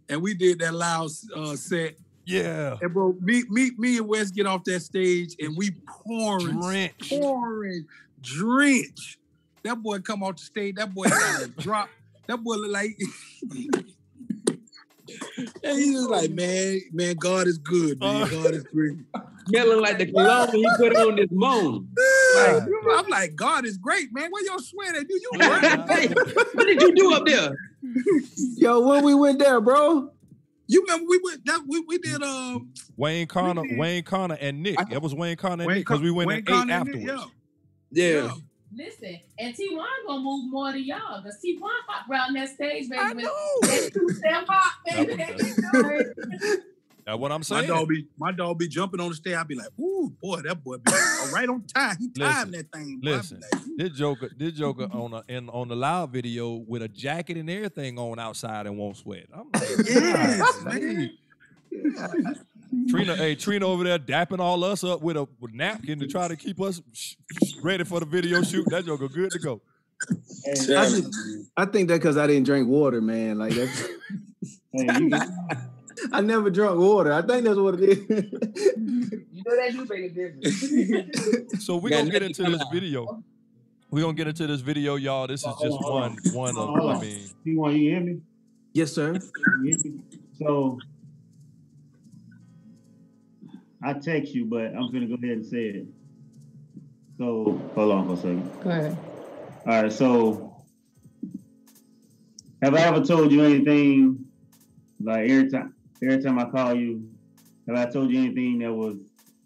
and we did that loud set. Yeah. And bro, me and Wes get off that stage, and we drench. That boy come off the stage. That boy got a drop. That boy look like. And he was like, man, God is good, man. God is great. Smelling like the cologne he put on this moan. I'm like, God is great, man. Where your sweat at? What did you do up there? Yo, when we went there, bro? You remember we did Wayne Connor and Nick. That was Wayne Connor and Nick because we went at 8 afterwards. Yeah. Listen, and T1 gonna move more than y'all because T1 hop around that stage, baby. I know. That 2-step hop, baby. That's what I'm saying. My dog be jumping on the stage. I be like, ooh, boy, that boy be right on time. He timed that thing. Boy. Listen, like, this Joker on the L.O.U.D video with a jacket and everything on outside and won't sweat. I'm like, yes, man. Trina over there dapping all us up with a napkin to try to keep us ready for the video shoot. That Joker good to go. I think that because I didn't drink water, man. Like that's. I never drunk water. I think that's what it is. You know that do make a difference. So we're gonna get into this video. We're gonna get into this video, y'all. This is just one of, I mean. You hear me? Yes, sir. So I text you, but I'm gonna go ahead and say it. So hold on for a second. Go ahead. All right, so have I ever told you anything, like every time I call you, have I told you anything that was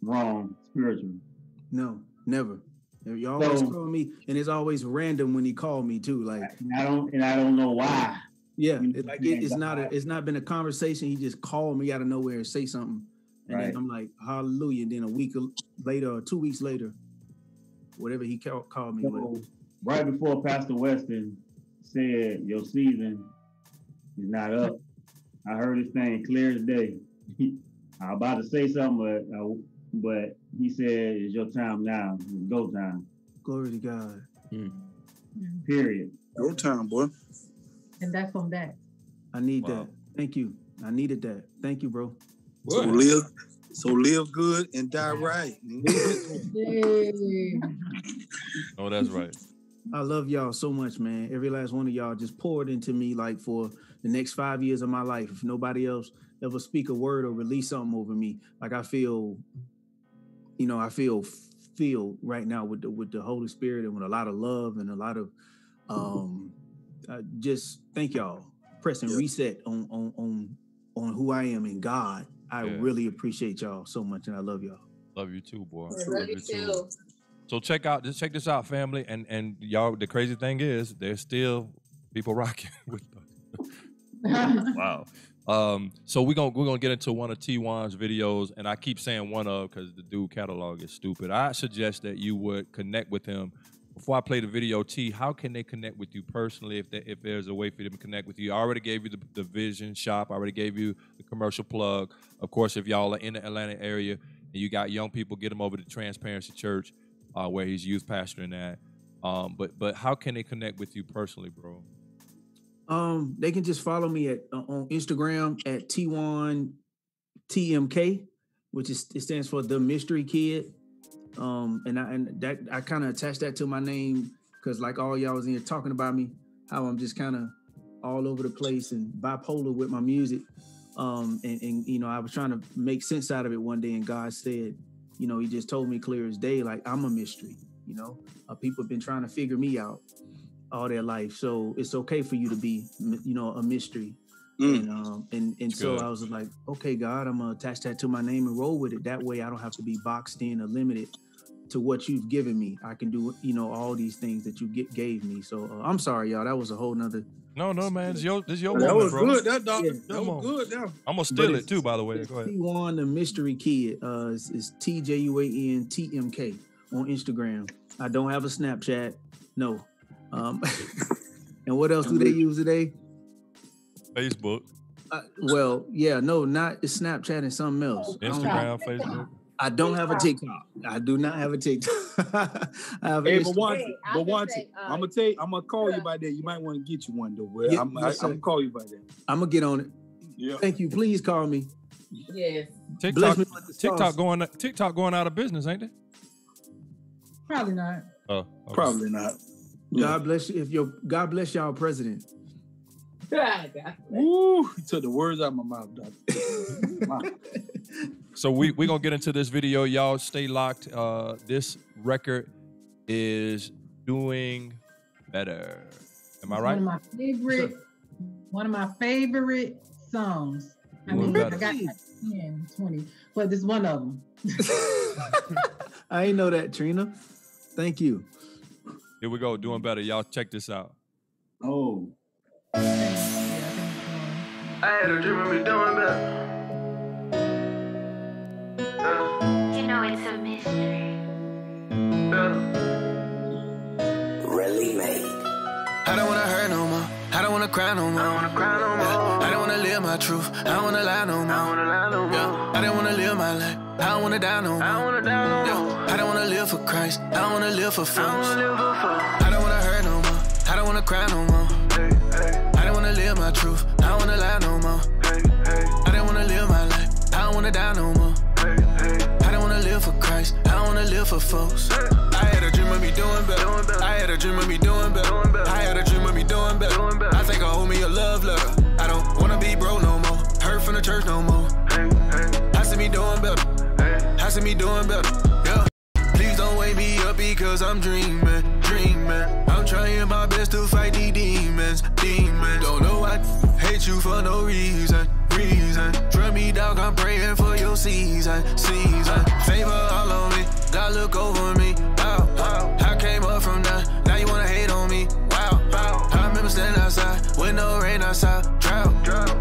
wrong spiritually? No, never. You always call me, and it's always random when he called me too. Like I don't know why. Yeah, it's not been a conversation. He just called me out of nowhere and say something, and then I'm like, hallelujah. And then a week later or 2 weeks later, whatever he called me with. Right before Pastor Weston said your season is not up, I heard his thing clear as day. I was about to say something, but he said it's your time now. It's go time. Glory to God. Period. Go time, boy. And that's on that. I need that. Thank you. I needed that. Thank you, bro. So live good and die right. Oh, that's right. I love y'all so much, man. Every last one of y'all just poured into me like for the next 5 years of my life. If nobody else ever speak a word or release something over me, like I feel filled right now with the Holy Spirit and with a lot of love and a lot of just thank y'all. Press and reset on who I am in God. I really appreciate y'all so much, and I love y'all. Love you too, boy. Love you too. So check this out, family, and y'all. The crazy thing is, there's still people rocking with us. Wow. So we're gonna get into one of T1's videos, and I keep saying one of because the dude catalog is stupid. I suggest that you would connect with him. Before I play the video, T, how can they connect with you personally if there's a way for them to connect with you? I already gave you the Vision Shop. I already gave you the commercial plug. Of course, if y'all are in the Atlanta area and you got young people, get them over to Transparency Church, where he's youth pastoring at. But how can they connect with you personally, bro? They can just follow me on Instagram at T1TMK, which it stands for The Mystery Kid. I kind of attached that to my name because like all y'all was in here talking about me, how I'm just kind of all over the place and bipolar with my music. And I was trying to make sense out of it one day, and God said, he just told me clear as day, like I'm a mystery. People have been trying to figure me out all their life, so it's okay for you to be, a mystery. And so I was like, okay, God, I'm gonna attach that to my name and roll with it. That way, I don't have to be boxed in or limited to what you've given me. I can do, all these things that you gave me. So I'm sorry, y'all. That was a whole nother. No, man. This your that moment, was bro. good. That was good. I'm gonna steal it too, by the way. Go ahead. T1 The Mystery Kid. It's TJUANTMK on Instagram. I don't have a Snapchat. No. And what else do they use today? Facebook. Not it's Snapchat and something else. Instagram, Facebook. I don't have a TikTok. I do not have a TikTok. I have I'm gonna call you by that. You might want to get you one though. Yeah, I'm gonna call you by that. I'm gonna get on it. Yeah. Thank you. Please call me. Yes. TikTok going out of business, ain't it? Probably not. Oh, okay. Probably not. God bless you. God bless y'all, president. Woo! You took the words out of my mouth, Doctor. So we're gonna get into this video. Y'all stay locked. This record is doing better. Am I right? One of my favorite songs. I got like 10, 20, but this is one of them. I ain't know that, Trina. Thank you. Here we go, doing better. Y'all check this out. Oh. I had a dream of me doing better. You know it's a mystery. Really made. I don't wanna hurt no more. I don't wanna cry no more. I don't wanna live my truth. I don't wanna lie no more. I don't wanna live my life. I don't wanna die no more. I don't wanna live for Christ. I don't wanna live for folks. I don't wanna hurt no more. I don't wanna cry no more. I don't wanna live my truth. I don't wanna lie no more. I don't wanna live my life. I don't wanna die no more. I don't wanna live for Christ. I don't wanna live for folks. I had a dream of me doing better. I had a dream of me doing better. I had a dream of me doing better. I think I owe me a love letter. I don't wanna be broke no more. Heard from the church no more. I see me doing better. I see me doing better. Yeah. Please don't wake me up because I'm dreaming, dreaming. I'm trying my best to fight these demons, demons. Don't know I hate you for no reason, reason. Trust me, dog, I'm praying for your season, season. Favor all on me, God look over me. Wow, wow. I came up from that, now you wanna hate on me. Wow, wow. I remember standing outside with no rain outside. Drought,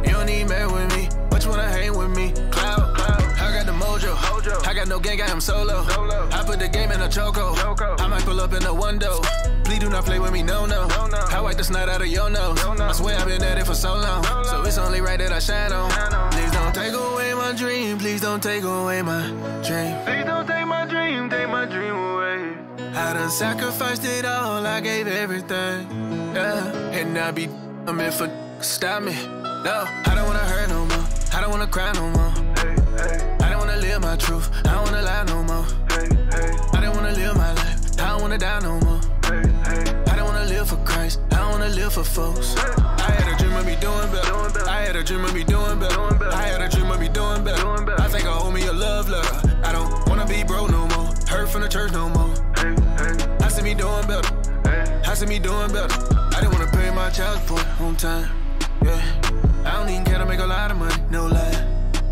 you don't need marry with me, but you wanna hang with me. Cloud, cloud. I got the mojo, I got no gang, I am solo. I put the game in a choco. I might pull up in the window. Please do not play with me, no, no. I wipe the snot out of your nose. I swear I've been at it for so long. So it's only right that I shine on. Please don't take away my dream. Please don't take away my dream. Please don't take my dream away. I done sacrificed it all. I gave everything. Yeah. And I be meant for stop me. No, I don't wanna hurt no more. I don't wanna cry no more. I don't wanna live my truth. I don't wanna lie no more. I don't wanna live my life. I don't wanna die no more. I don't wanna live for Christ. I don't wanna live for folks. I had a dream of me doing better. I had a dream of me doing better. I had a dream of me doing better. I think I owe me a love letter. I don't wanna be broke no more. Heard from the church no more. I see me doing better. I see me doing better. I didn't wanna pay my child support on time. Yeah, I don't even care to make a lot of money, no lie.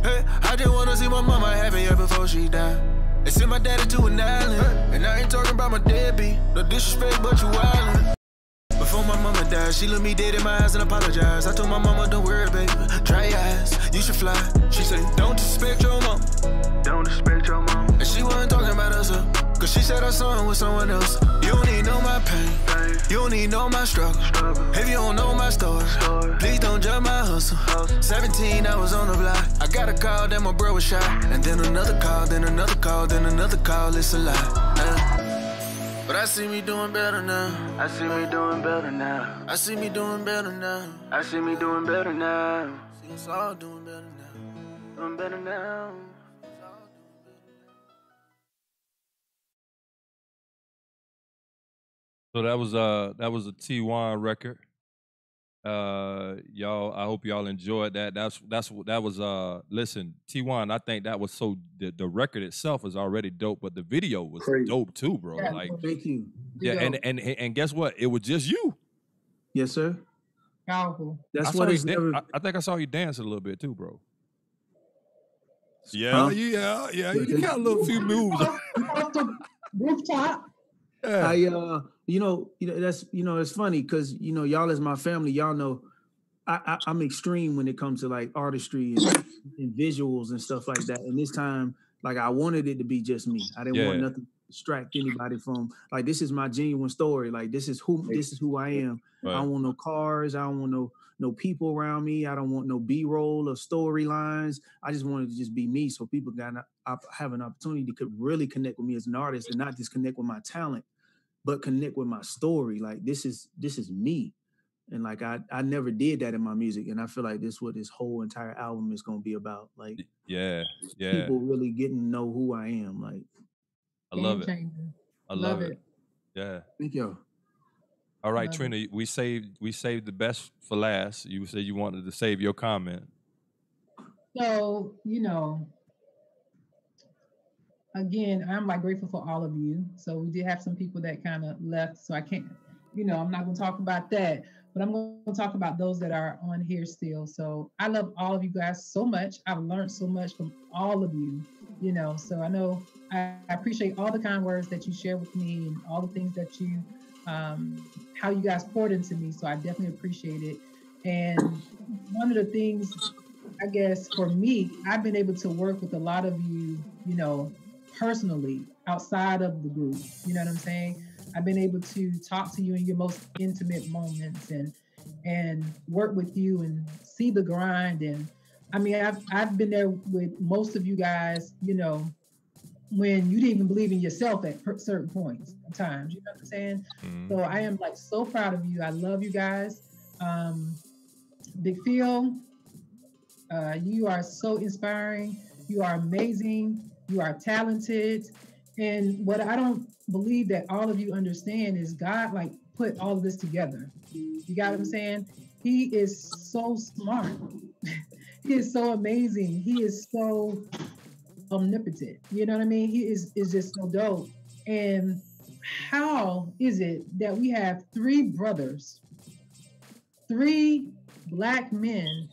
Hey, I just wanna see my mama happier before she died. They sent my daddy to an island, and I ain't talking about my deadbeat. No disrespect, but you wildin'. Before my mama died, she looked me dead in my eyes and apologized. I told my mama, don't worry, baby, dry your eyes, you should fly. She said, don't disrespect your mom. Don't disrespect your mom. And she wasn't talking about herself, cause she said her son was someone else. You don't need to know my pain, you don't need to know my struggle. If you don't know my story, please don't judge my hustle. 17, I was on the block. I got a call that my bro was shot. And then another call, then another call, then another call, it's a lie. But I see me doing better now. I see me doing better now. I see me doing better now. I see me doing better now. See us all doing better now. Doing better now. So that was a T1 record. Y'all, I hope y'all enjoyed that. That was listen, T1, I think that was so the record itself is already dope, but the video was Crazy. dope too, bro. Yeah, like thank you. Yeah, and guess what? It was just you. Yes, sir. Powerful. That's what it's never. I think I saw you dance a little bit too, bro. Yeah, Huh? yeah. You got a little few moves. Rooftop. Yeah. That's it's funny because y'all as my family, y'all know I'm extreme when it comes to like artistry and visuals and stuff like that. And this time, like I wanted it to be just me. I didn't want nothing to distract anybody from like this is my genuine story. Like this is who I am. Right. I don't want no cars. I don't want no people around me. I don't want no B-roll or storylines. I just wanted to just be me, so people have an opportunity to really connect with me as an artist and not just connect with my talent, but connect with my story. Like this is me. And like I never did that in my music. And I feel like this is what this whole entire album is gonna be about. Like people really getting to know who I am. Like I love it. I love it. Yeah. Thank you. All right, Trina, we saved the best for last. You said you wanted to save your comment. So, again, I'm like grateful for all of you. So we did have some people that kind of left. So I can't, I'm not going to talk about that, but I'm going to talk about those that are on here still. So I love all of you guys so much. I've learned so much from all of you, so I know I appreciate all the kind words that you share with me and all the things that you, how you guys poured into me. So I definitely appreciate it. And one of the things I guess for me, I've been able to work with a lot of you, you know, personally outside of the group. You know what I'm saying? I've been able to talk to you in your most intimate moments and work with you and see the grind. And I mean, I've been there with most of you guys, you know, when you didn't even believe in yourself at certain points in times. You know what I'm saying? So I am like so proud of you. I love you guys. Big Phil, you are so inspiring. You are amazing. You are talented. And what I don't believe that all of you understand is God like put all of this together. You got what I'm saying? He is so smart. He is so amazing. He is so omnipotent. You know what I mean? He is just so dope. And how is it that we have 3 brothers, 3 Black men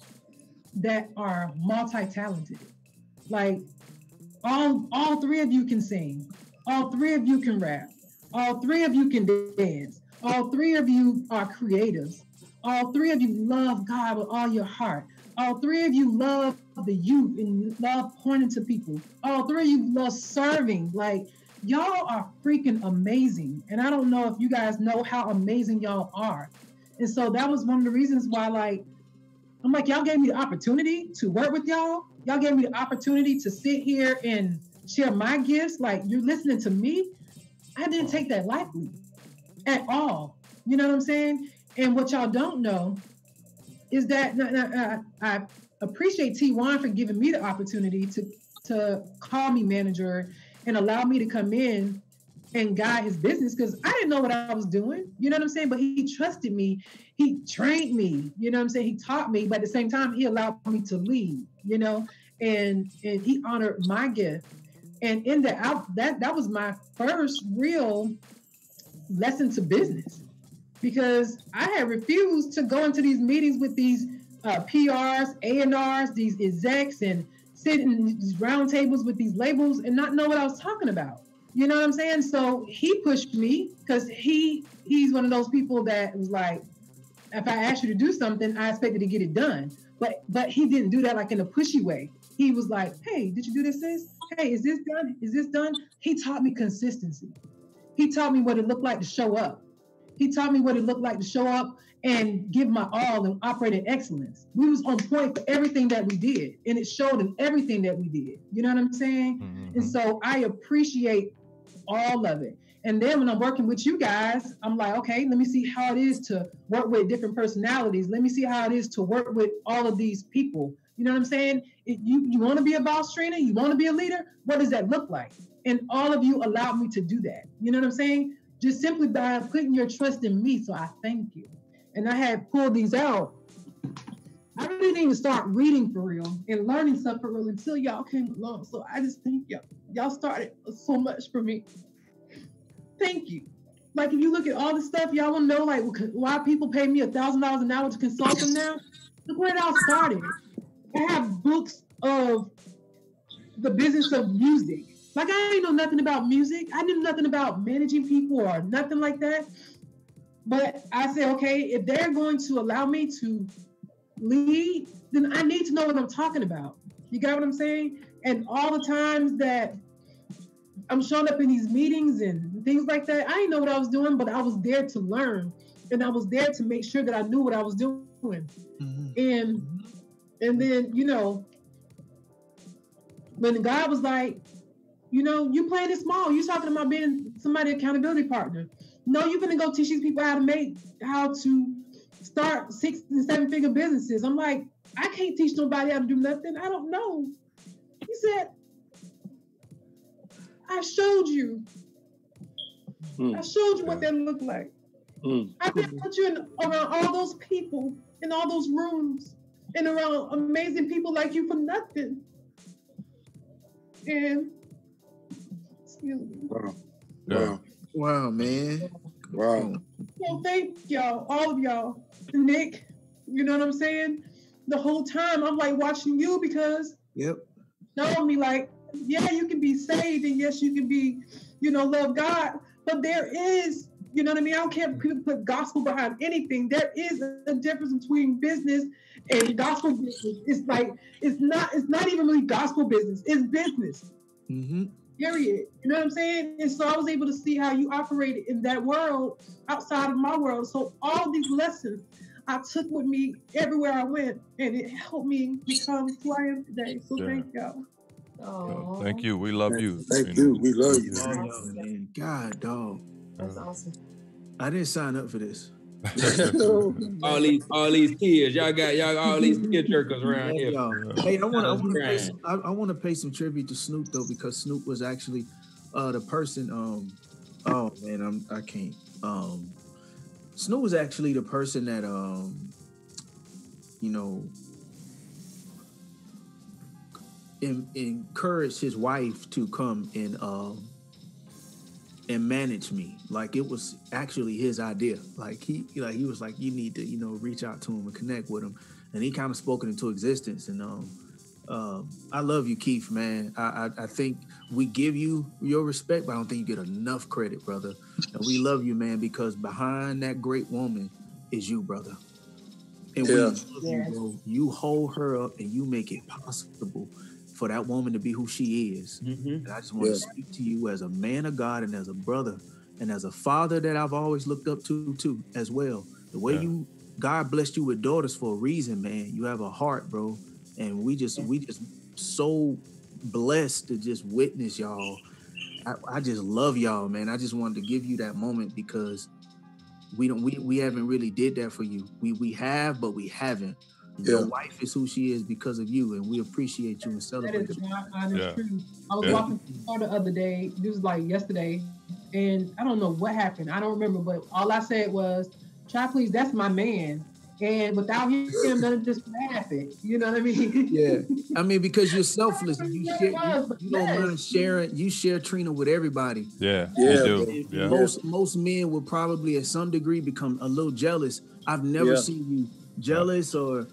that are multi-talented? Like all 3 of you can sing, all 3 of you can rap, all 3 of you can dance, all 3 of you are creatives, all 3 of you love God with all your heart, all 3 of you love the youth and love pointing to people, all 3 of you love serving. Like, y'all are freaking amazing. And I don't know if you guys know how amazing y'all are. And so that was one of the reasons why, like, I'm like, y'all gave me the opportunity to work with y'all. Y'all gave me the opportunity to sit here and share my gifts. Like, you're listening to me. I didn't take that lightly at all. You know what I'm saying? And what y'all don't know is that I appreciate T1 for giving me the opportunity to call me manager and allow me to come in and guide his business, because I didn't know what I was doing. You know what I'm saying? But he trusted me. He trained me. You know what I'm saying? He taught me, but at the same time, he allowed me to lead, you know, and he honored my gift. And in that was my first real lesson to business, because I had refused to go into these meetings with these PRs, A&Rs, these execs, and sit in these round tables with these labels and not know what I was talking about. You know what I'm saying? So he pushed me, because he's one of those people that was like, if I asked you to do something, I expected to get it done. But he didn't do that like in a pushy way. He was like, hey, did you do this, sis? Hey, is this done? Is this done? He taught me consistency. He taught me what it looked like to show up. He taught me what it looked like to show up and give my all and operate in excellence. We was on point for everything that we did, and it showed in everything that we did. You know what I'm saying? Mm-hmm. And so I appreciate all of it. And then when I'm working with you guys, I'm like, okay, let me see how it is to work with different personalities. Let me see how it is to work with all of these people. You know what I'm saying? You want to be a boss trainer? You want to be a leader? What does that look like? And all of you allowed me to do that. You know what I'm saying? Just simply by putting your trust in me. So I thank you. And I had pulled these out. I really didn't even start reading for real and learning stuff for real until y'all came along. So I just thank y'all. Y'all started so much for me. Thank you. Like, if you look at all the stuff, y'all want to know, like, why people pay me $1,000 an hour to consult them now? Look where it all started. I have books of the business of music. Like, I didn't know nothing about music. I knew nothing about managing people or nothing like that. But I said, okay, if they're going to allow me to lead, then I need to know what I'm talking about. You got what I'm saying? And all the times that I'm showing up in these meetings and things like that, I didn't know what I was doing, but I was there to learn. And I was there to make sure that I knew what I was doing. Mm-hmm. And then, you know, when God was like, you know, you playing it small. You talking about being somebody's accountability partner. No, you're going to go teach these people how to start 6 and 7 figure businesses. I'm like, I can't teach nobody how to do nothing. I don't know. He said, I showed you. I showed you what that looked like. I didn't put you around all those people in all those rooms and around amazing people like you for nothing. And excuse me. Wow. Yeah. Wow. Wow, man. Wow. Well, thank y'all, all of y'all. Nick, you know what I'm saying? The whole time I'm like watching you, because showing me like, yeah, you can be saved, and yes, you can be, you know, love God, but there is You know what I mean? I don't care if people put gospel behind anything. There is a difference between business and gospel business. It's like, it's not even really gospel business. It's business. Mm-hmm. Period. You know what I'm saying? And so I was able to see how you operated in that world outside of my world. So all these lessons I took with me everywhere I went, and it helped me become who I am today. So thank y'all. Oh. Thank you. We love you. Thank you. We love you. Man. God, dog. That's awesome. I didn't sign up for this. all these kids, y'all got all these kid jerkers around here. Hey, I want to pay some tribute to Snoop though, because Snoop was actually the person. Oh man, I can't. Snoop was actually the person that encouraged his wife to come and manage me. Like it was actually his idea. Like he was like, you need to, reach out to him and connect with him. And he kind of spoke it into existence. And I love you, Keith, man. I think we give you your respect, but I don't think you get enough credit, brother. And we love you, man, because behind that great woman is you, brother. And we love you, bro. You hold her up and you make it possible for that woman to be who she is. Mm-hmm. And I just want to speak to you as a man of God and as a brother and as a father that I've always looked up to too, as well. The way God blessed you with daughters for a reason, man. You have a heart, bro. And we just so blessed to just witness y'all. I just love y'all, man. I just wanted to give you that moment because we haven't really did that for you. We have, but we haven't. Your wife is who she is because of you, and we appreciate you and celebrate you. That is true. I was walking through the store the other day. This was like yesterday, and I don't know what happened. I don't remember, but all I said was, "Child, please, that's my man." And without him, none of this would happen. You know what I mean? Yeah. I mean, because you're selfless. You don't mind sharing. You share Trina with everybody. Yeah. You do. Yeah. Most men will probably, at some degree, become a little jealous. I've never seen you jealous or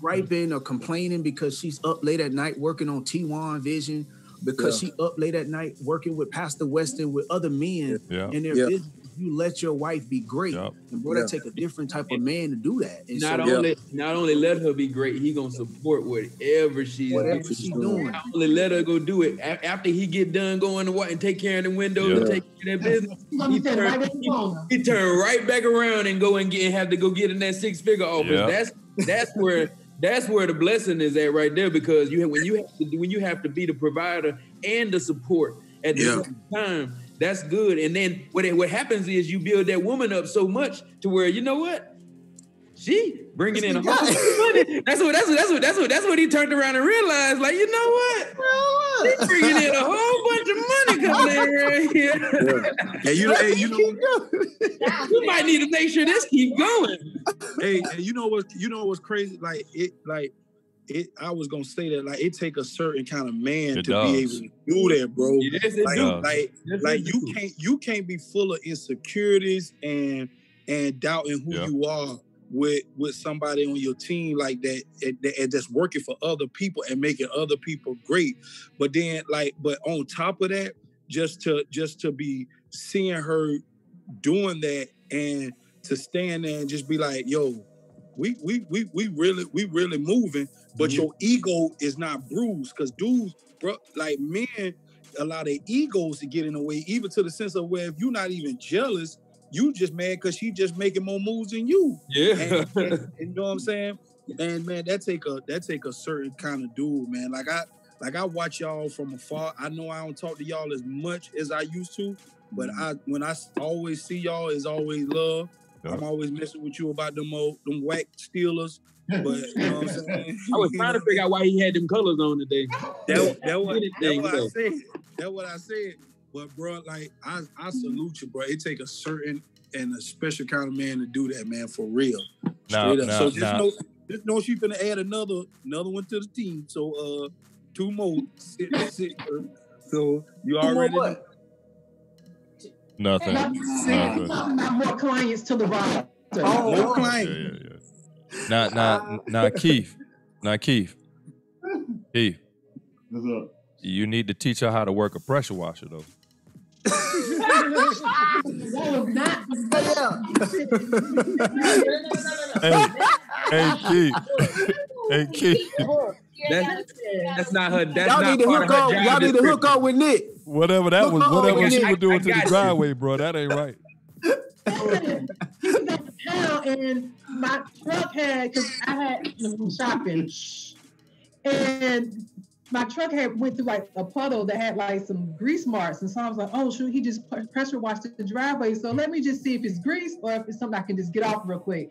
griping or complaining because she's up late at night working on T1 Vision, because she up late at night working with Pastor Weston with other men in their business. You let your wife be great, and bro, that take a different type of man to do that. And not only let her be great, he gonna support whatever she's doing. Not only let her go do it after he get done going to work and take care of the windows and take care of that business. He turn right back around and go and have to go get in that 6-figure office. That's where the blessing is at right there, because when you have to be the provider and the support at the same time. That's good. And then what happens is you build that woman up so much to where, you know what? She bringing in a whole bunch of money. That's what he turned around and realized. Like, you know what? She's bringing in a whole bunch of money coming in right here. And you might need to make sure this keep going. Hey, and you know what's crazy? I was gonna say that it take a certain kind of man to be able to do that, bro. Yes, it does. You can't be full of insecurities and doubting who you are with somebody on your team like that and just working for other people and making other people great. But then but on top of that, just to be seeing her doing that and to stand there and just be like, yo, we really moving, but your ego is not bruised. Because dudes, bro, like men, allow their egos to get in the way, even to the sense of where if you're not even jealous, you just mad because she just making more moves than you. Yeah. And you know what I'm saying? And man, that take a certain kind of dude, man. Like I watch y'all from afar. I know I don't talk to y'all as much as I used to, but when I always see y'all, it's always love. I'm always messing with you about them whack Steelers, but you know what I'm saying? I was trying to figure out why he had them colors on today. That's what I said. But bro, I salute you, bro. It take a certain and a special kind of man to do that, man, for real. Straight up. So just know she finna add another one to the team. So 2 more. So you already know. Nothing. Not more clients to the roster. More clients. Now, Keith. What's up? You need to teach her how to work a pressure washer, though. Hey, Keith. That's not her. That's y'all not need to part hook of her up. job Y'all need to hook up with Nick. Whatever that was, whatever she was doing to the got you. driveway, bro, that ain't right. He was at town and my truck had, because I had shopping, and my truck had went through like a puddle that had like some grease marks, and so I was like, oh shoot, he just pressure washed the driveway, so let me just see if it's grease or if it's something I can just get off real quick.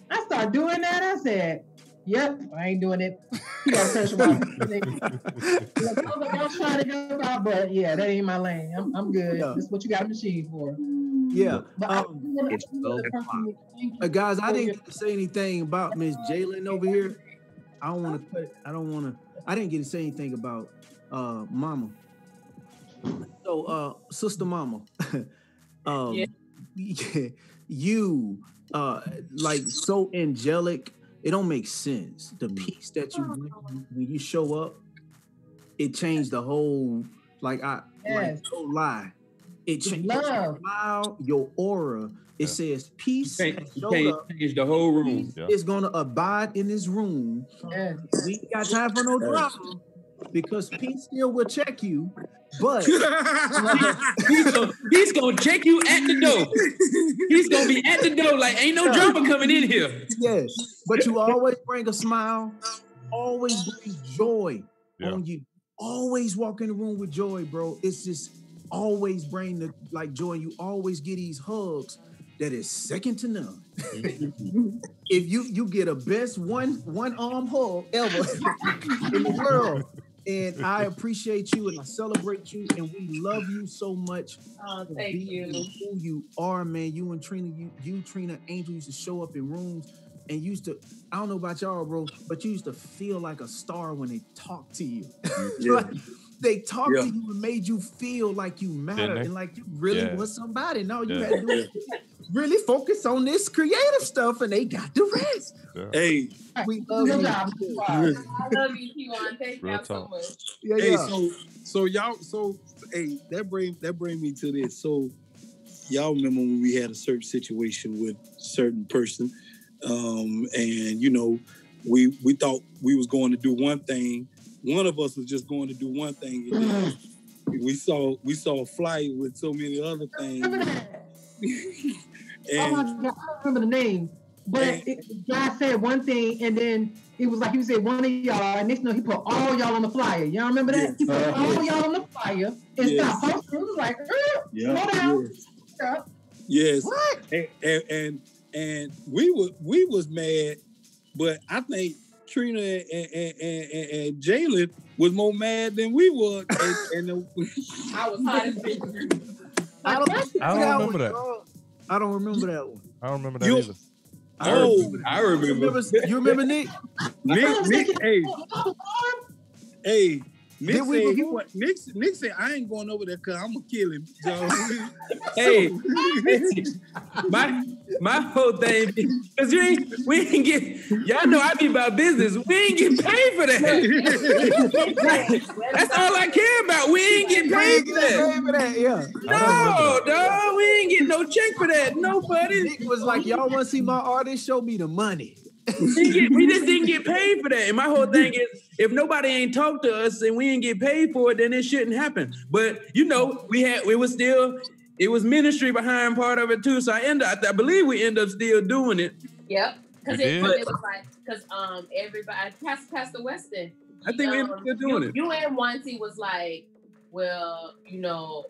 I started doing that. I said, yep, I ain't doing it. You got pressure wash. I was trying to help out, but yeah, that ain't my lane. I'm good. Yeah. That's what you got a machine for. Yeah. But Guys, I didn't get to say anything about Miss Jalen over here. I didn't get to say anything about Mama. So Sister Mama. You like so angelic. It don't make sense. The peace that you when you show up, it changed the whole. Like don't lie. It changed your smile, your aura. It says peace. You change the whole room. It's gonna abide in this room. We ain't got time for no drama because peace still will check you. But he's gonna check you at the door. He's gonna be at the door like ain't no drama coming in here. Yes, but you always bring a smile, always bring joy on you. Always walk in the room with joy, bro. It's just always bring the joy. You always get these hugs that is second to none. If you get a best one arm hug ever in the world. And I appreciate you and I celebrate you and we love you so much. Thank you. Who you are, man. You and Trina, you Trina, Angel used to show up in rooms and used to, I don't know about y'all, bro, but you used to feel like a star when they talked to you. Like, they talked to you and made you feel like you matter and like you really was somebody. No, you had to do it. Really focus on this creative stuff and they got the rest. Hey, we love you. I love you, Kiwan. Thank you so much. So y'all, hey, that bring me to this. So y'all remember when we had a certain situation with a certain person, and you know, we thought we was going to do one thing. One of us was just going to do one thing. And then we saw a flight with so many other things. Oh my God, I don't remember the name, but the guy said one thing, and then it was like he said one of y'all, and next thing he put all y'all on the flyer. Y'all remember that? He put all y'all on the flyer and stopped posting. It was like, slow down. Yes. What? And we was mad, but I think Trina and Jalen was more mad than we were. And I was hot as bitch. I don't remember that. I don't remember that one. I don't remember that either. I remember. You remember Nick? Nick, hey, Nick said, I ain't going over there because I'm going to kill him. So, hey, my whole thing, because we ain't get, y'all know I be about business. We ain't get paid for that. That's all I care about. We ain't get paid for that. No, dog, we ain't getting no check for that. Nobody. Nick was like, y'all want to see my artist? Show me the money. We just didn't get paid for that. And my whole thing is, if nobody ain't talked to us and we ain't get paid for it, then it shouldn't happen. But you know, it was ministry behind part of it too. So I believe we end up still doing it. Yep. Because it was like, everybody, Pastor Weston. I think we end up still doing it. You and Wanty was like, well, you know,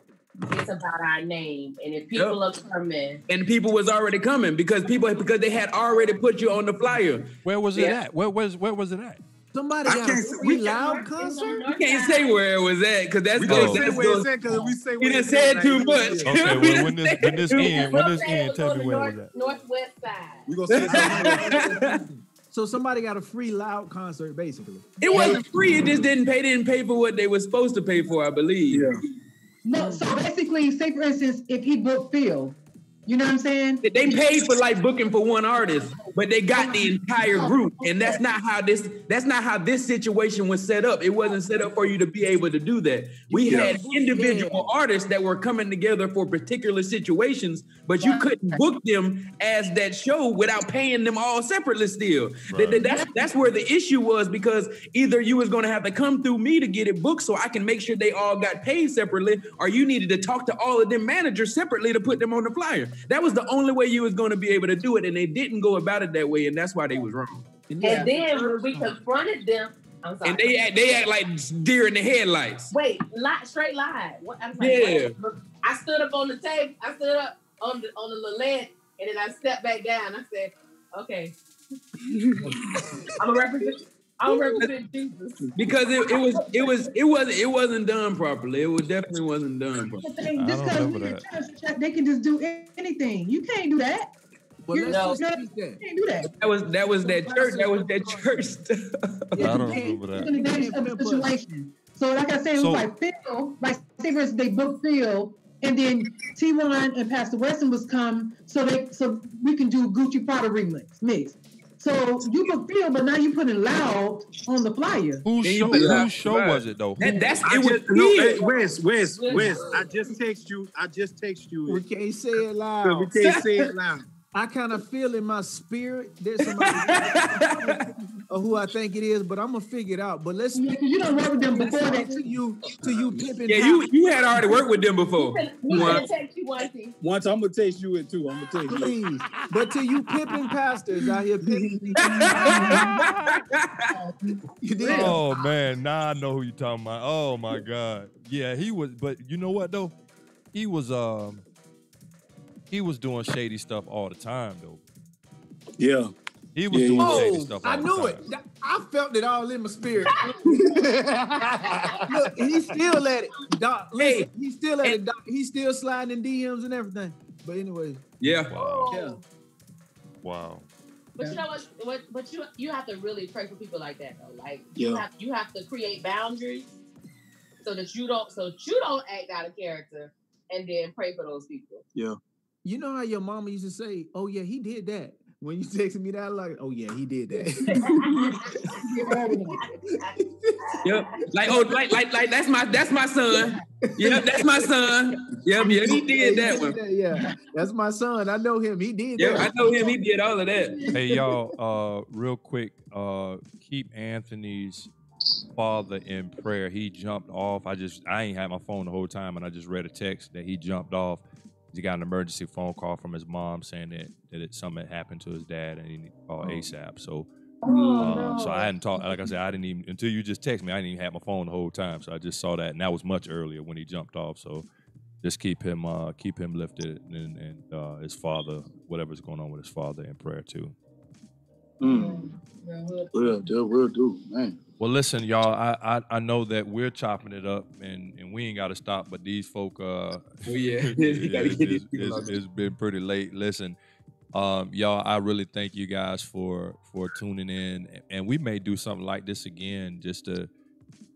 it's about our name, and if people are coming, and people was already coming because they had already put you on the flyer. Where was it at? Where was it at? Somebody got a free L.O.U.D concert. We can't say where it was at because that's we didn't say it too much. Okay, well, when this end, tell me where it was at. Northwest side. We gonna say it. So somebody got a free L.O.U.D concert, basically. It wasn't free. It just didn't pay for what they were supposed to pay for, I believe. Yeah. No, so basically, say for instance, if he booked Phil, You know what I'm saying? They paid for like booking for one artist, but they got the entire group, and that's not how this situation was set up. It wasn't set up for you to be able to do that. We had individual artists that were coming together for particular situations, but you couldn't book them as that show without paying them all separately still. Right. That's where the issue was, because either you was going to have to come through me to get it booked so I can make sure they all got paid separately, or you needed to talk to all of them managers separately to put them on the flyer. That was the only way you was going to be able to do it, and they didn't go about it that way, and that's why they was wrong. And then when we confronted them, I'm sorry. And they act like deer in the headlights. Wait, straight lie. I was like, wait. I stood up on the table. I stood up on the little ledge, and then I stepped back down. I said, "Okay, I'm gonna represent Jesus." Because it wasn't done properly. It definitely wasn't done properly. Just because they can just do anything. You can't do that. Well, you can't do that. That was that church. That was that church stuff. I don't remember that. Situation. So like I said, it was like Phil, like say for instance, they booked Phil, and then T1 and Pastor Weston was come so we can do Gucci Prada mix. So you booked Phil, but now you putting L.O.U.D on the flyer. Whose show was it though? Wes. I just text you. We can't say it loud. We can't say it loud. I kind of feel in my spirit there's somebody or who I think it is, but I'm gonna figure it out. But let's you don't work with them before that to you pimping. Yeah, you had already worked with them before. Once I'm gonna text you it too. I'm gonna text you. Please, but to you pimping pastors out here pimping. You did. Oh man, now I know who you're talking about. Oh my God, yeah, he was. But you know what though, he was doing shady stuff all the time, though. Yeah. He was doing shady stuff all I knew the it. time. I felt it all in my spirit. Look, he still at it. Doc, listen, he still at it. Doc. He's still sliding in DMs and everything. But anyway. Yeah. Wow. Yeah. Wow. But you know what? But you have to really pray for people like that, though. Like you have to create boundaries so that you don't act out of character, and then pray for those people. Yeah. You know how your mama used to say, "Oh yeah, he did that." When you texted me that, I was like, "Oh yeah, he did that." Yep. Like that's my son. Yep, that's my son. Yep, yeah, he did that one. Yeah, that's my son. I know him. He did that. Yeah, I know him. He did all of that. Hey y'all, real quick, keep Anthony's father in prayer. He jumped off. I ain't had my phone the whole time, and I just read a text that he jumped off. He got an emergency phone call from his mom saying that something had happened to his dad and he needed to call ASAP. So, so I hadn't talked. Like I said, I didn't even until you just text me. I didn't even have my phone the whole time. So I just saw that, and that was much earlier when he jumped off. So just keep him lifted and his father, whatever's going on with his father, in prayer too. Will do, man. Well, listen, y'all. I know that we're chopping it up, and we ain't got to stop. But these folk, it's been pretty late. Listen, y'all, I really thank you guys for tuning in, and we may do something like this again, just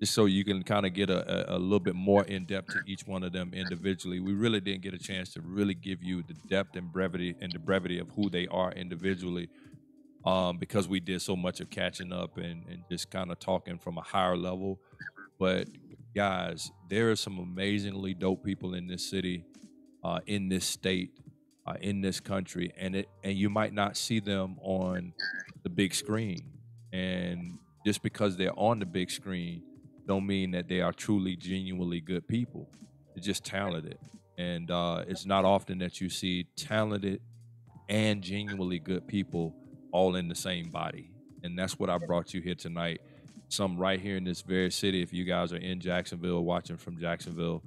so you can kind of get a little bit more in depth to each one of them individually. We really didn't get a chance to really give you the depth and the brevity of who they are individually. Because we did so much of catching up and just kind of talking from a higher level. But guys, there are some amazingly dope people in this city, in this state, in this country, and you might not see them on the big screen. And just because they're on the big screen don't mean that they are truly, genuinely good people. They're just talented. And it's not often that you see talented and genuinely good people all in the same body. And that's what I brought you here tonight. Some right here in this very city, if you guys are in Jacksonville, watching from Jacksonville,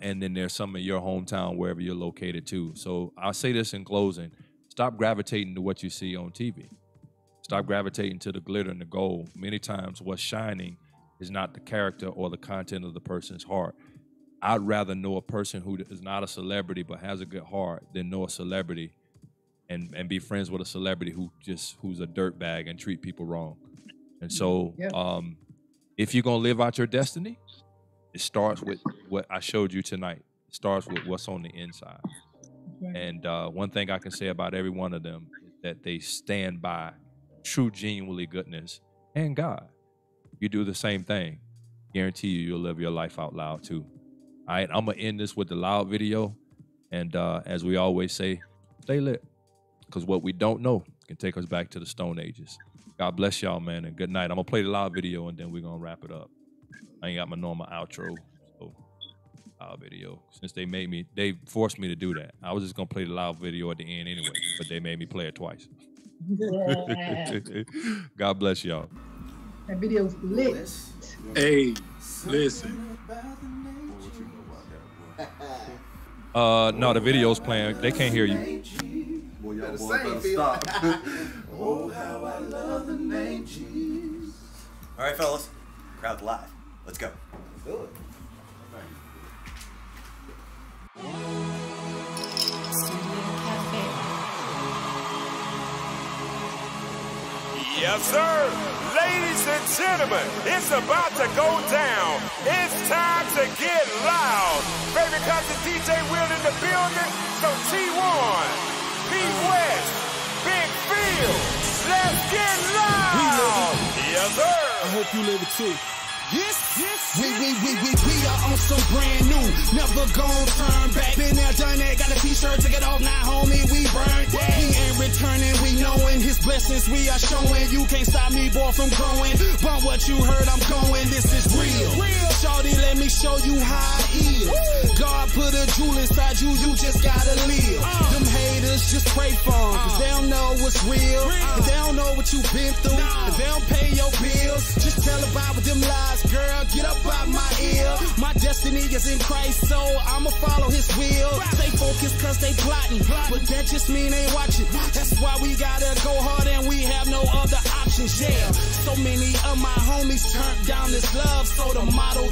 and then there's some in your hometown, wherever you're located too. So I'll say this in closing: stop gravitating to what you see on TV. Stop gravitating to the glitter and the gold. Many times what's shining is not the character or the content of the person's heart. I'd rather know a person who is not a celebrity but has a good heart than know a celebrity and be friends with a celebrity who's a dirtbag and treat people wrong. And so if you're gonna live out your destiny, it starts with what I showed you tonight. It starts with what's on the inside. And one thing I can say about every one of them is that they stand by true, genuinely goodness and God. You do the same thing, guarantee you'll live your life out loud too. All right, I'm gonna end this with the L.O.U.D video. And as we always say, stay lit. Because what we don't know can take us back to the Stone Ages. God bless y'all, man, and good night. I'm gonna play the L.O.U.D video and then we're gonna wrap it up. I ain't got my normal outro, so L.O.U.D video. Since they forced me to do that. I was just gonna play the L.O.U.D video at the end anyway, but they made me play it twice. Yeah. God bless y'all. That video's lit. Hey, listen. No, the video's playing. They can't hear you. Boy, y'all better stop. Oh, how I love the name Jesus. All right, fellas. Crowd's live. Let's go. Good. Yes, sir. Ladies and gentlemen, it's about to go down. It's time to get loud. Baby, cousin DJ Will in the building. So T1, B West, Big Phil, let's get loud. Yes, sir. I hope you live it too. We are on some brand new, never gon' turn back. Been there, done that, got a t-shirt, took it off, now homie, we burned that. We ain't returning, we knowing his blessings we are showing. You can't stop me, boy, from growing. But what you heard, I'm going, this is real. Shorty, let me show you how it is. God put a jewel inside you, you just gotta live. Them haters, just pray for them, cause they don't know what's real. If they don't know what you've been through, if they don't pay your bills, just tell about with them lies, girl, get up out my ear. My destiny is in Christ, so I'ma follow his will. Stay focused cause they plotting, but that just mean they watching. That's why we gotta go hard and we have no other options, yeah. So many of my homies turned down this love, so the motto